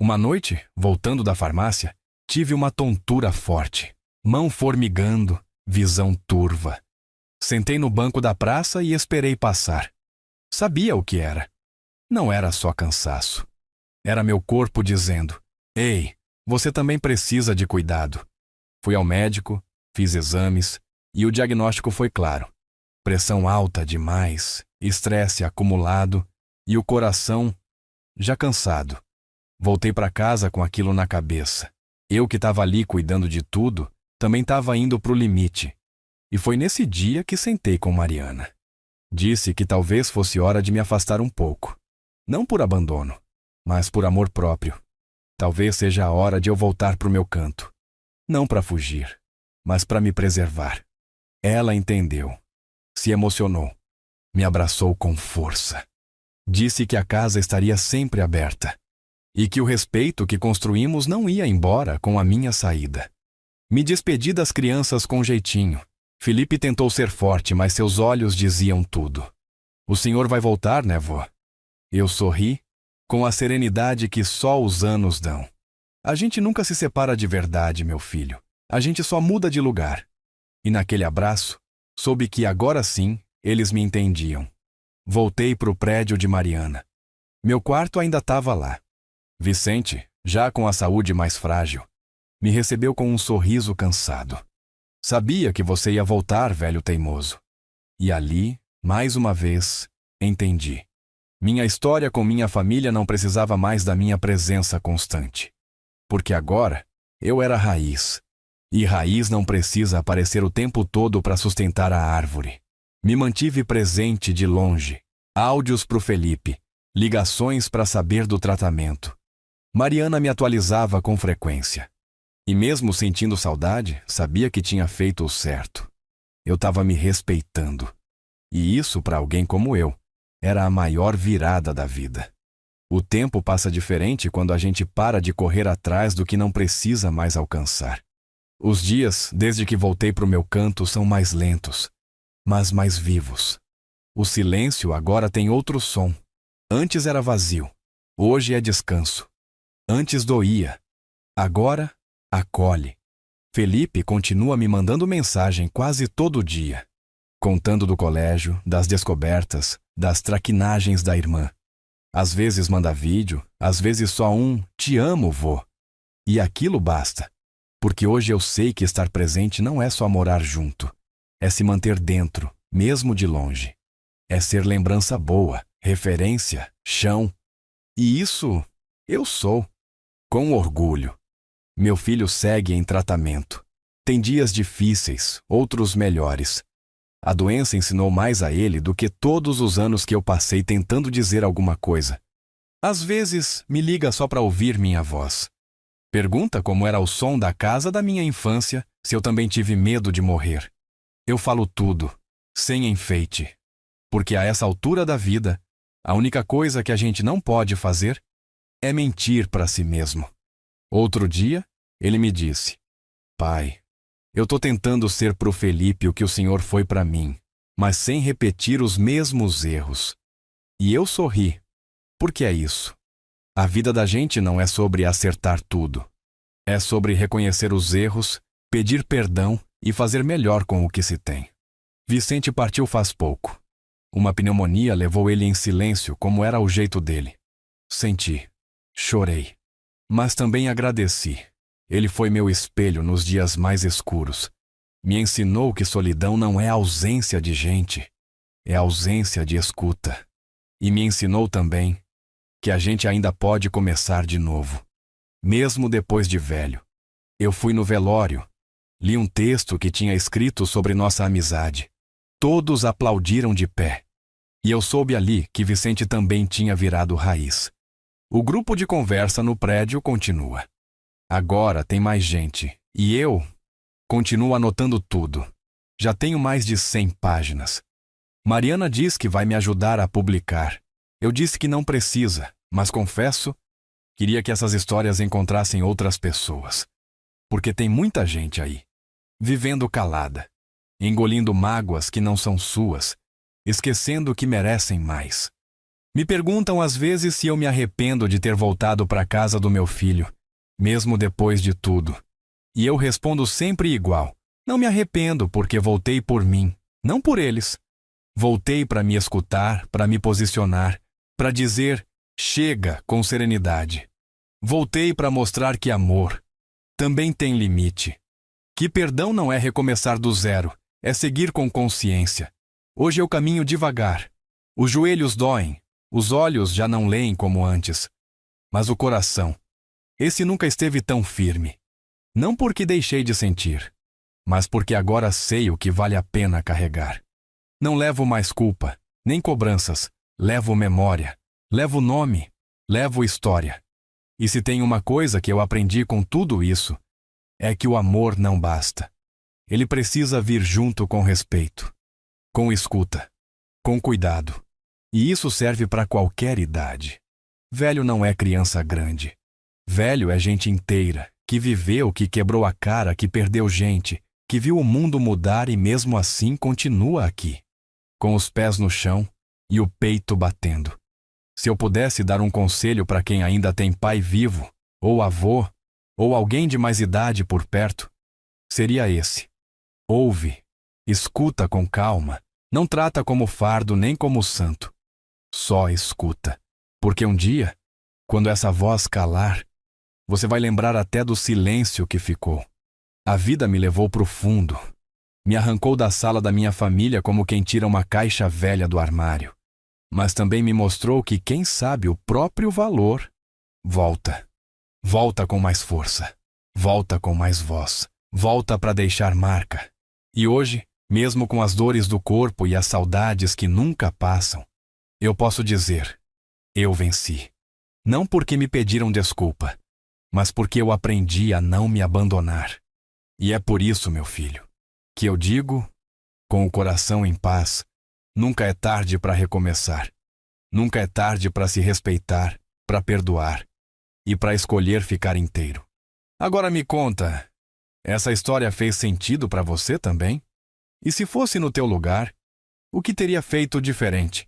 Uma noite, voltando da farmácia, tive uma tontura forte, mão formigando, visão turva. Sentei no banco da praça e esperei passar. Sabia o que era. Não era só cansaço. Era meu corpo dizendo: "Ei, você também precisa de cuidado." Fui ao médico, fiz exames e o diagnóstico foi claro: pressão alta demais, estresse acumulado e o coração já cansado. Voltei para casa com aquilo na cabeça. Eu que estava ali cuidando de tudo, também estava indo para o limite. E foi nesse dia que sentei com Mariana. Disse que talvez fosse hora de me afastar um pouco. Não por abandono, mas por amor próprio. Talvez seja a hora de eu voltar para o meu canto. Não para fugir, mas para me preservar. Ela entendeu. Se emocionou. Me abraçou com força. Disse que a casa estaria sempre aberta. E que o respeito que construímos não ia embora com a minha saída. Me despedi das crianças com jeitinho. Felipe tentou ser forte, mas seus olhos diziam tudo. "O senhor vai voltar, né, vó?" Eu sorri, com a serenidade que só os anos dão. "A gente nunca se separa de verdade, meu filho. A gente só muda de lugar." E naquele abraço, soube que agora sim, eles me entendiam. Voltei para o prédio de Mariana. Meu quarto ainda estava lá. Vicente, já com a saúde mais frágil, me recebeu com um sorriso cansado. "Sabia que você ia voltar, velho teimoso." E ali, mais uma vez, entendi. Minha história com minha família não precisava mais da minha presença constante. Porque agora, eu era raiz. E raiz não precisa aparecer o tempo todo para sustentar a árvore. Me mantive presente de longe. Áudios pro Felipe, ligações para saber do tratamento. Mariana me atualizava com frequência. E mesmo sentindo saudade, sabia que tinha feito o certo. Eu estava me respeitando. E isso, para alguém como eu, era a maior virada da vida. O tempo passa diferente quando a gente para de correr atrás do que não precisa mais alcançar. Os dias, desde que voltei para o meu canto, são mais lentos, mas mais vivos. O silêncio agora tem outro som. Antes era vazio, hoje é descanso. Antes doía, agora acolhe. Felipe continua me mandando mensagem quase todo dia, contando do colégio, das descobertas, das traquinagens da irmã. Às vezes manda vídeo, às vezes só um "te amo, vô." E aquilo basta, porque hoje eu sei que estar presente não é só morar junto, é se manter dentro, mesmo de longe. É ser lembrança boa, referência, chão. E isso eu sou, com orgulho. Meu filho segue em tratamento. Tem dias difíceis, outros melhores. A doença ensinou mais a ele do que todos os anos que eu passei tentando dizer alguma coisa. Às vezes, me liga só para ouvir minha voz. Pergunta como era o som da casa da minha infância, se eu também tive medo de morrer. Eu falo tudo, sem enfeite. Porque a essa altura da vida, a única coisa que a gente não pode fazer é mentir para si mesmo. Outro dia, ele me disse: "Pai, eu tô tentando ser pro Felipe o que o senhor foi para mim, mas sem repetir os mesmos erros." E eu sorri, porque é isso. A vida da gente não é sobre acertar tudo. É sobre reconhecer os erros, pedir perdão e fazer melhor com o que se tem. Vicente partiu faz pouco. Uma pneumonia levou ele em silêncio, como era o jeito dele. Senti, chorei, mas também agradeci. Ele foi meu espelho nos dias mais escuros. Me ensinou que solidão não é ausência de gente, é ausência de escuta. E me ensinou também que a gente ainda pode começar de novo, mesmo depois de velho. Eu fui no velório, li um texto que tinha escrito sobre nossa amizade. Todos aplaudiram de pé. E eu soube ali que Vicente também tinha virado raiz. O grupo de conversa no prédio continua. Agora tem mais gente. E eu continuo anotando tudo. Já tenho mais de 100 páginas. Mariana diz que vai me ajudar a publicar. Eu disse que não precisa, mas confesso, queria que essas histórias encontrassem outras pessoas. Porque tem muita gente aí, vivendo calada, engolindo mágoas que não são suas, esquecendo que merecem mais. Me perguntam às vezes se eu me arrependo de ter voltado para a casa do meu filho, mesmo depois de tudo. E eu respondo sempre igual: não me arrependo porque voltei por mim, não por eles. Voltei para me escutar, para me posicionar, para dizer chega com serenidade. Voltei para mostrar que amor também tem limite. Que perdão não é recomeçar do zero, é seguir com consciência. Hoje eu caminho devagar. Os joelhos doem, os olhos já não leem como antes. Mas o coração, esse nunca esteve tão firme. Não porque deixei de sentir, mas porque agora sei o que vale a pena carregar. Não levo mais culpa, nem cobranças, levo memória, levo nome, levo história. E se tem uma coisa que eu aprendi com tudo isso, é que o amor não basta. Ele precisa vir junto com respeito, com escuta, com cuidado. E isso serve para qualquer idade. Velho não é criança grande. Velho é gente inteira, que viveu, que quebrou a cara, que perdeu gente, que viu o mundo mudar e mesmo assim continua aqui, com os pés no chão e o peito batendo. Se eu pudesse dar um conselho para quem ainda tem pai vivo, ou avô, ou alguém de mais idade por perto, seria esse. Ouve, escuta com calma, não trata como fardo nem como santo. Só escuta, porque um dia, quando essa voz calar, você vai lembrar até do silêncio que ficou. A vida me levou pro fundo, me arrancou da sala da minha família como quem tira uma caixa velha do armário. Mas também me mostrou que quem sabe o próprio valor, volta. Volta com mais força, volta com mais voz, volta para deixar marca. E hoje, mesmo com as dores do corpo e as saudades que nunca passam, eu posso dizer, eu venci. Não porque me pediram desculpa, mas porque eu aprendi a não me abandonar. E é por isso, meu filho, que eu digo, com o coração em paz, nunca é tarde para recomeçar. Nunca é tarde para se respeitar, para perdoar e para escolher ficar inteiro. Agora me conta, essa história fez sentido para você também? E se fosse no teu lugar, o que teria feito diferente?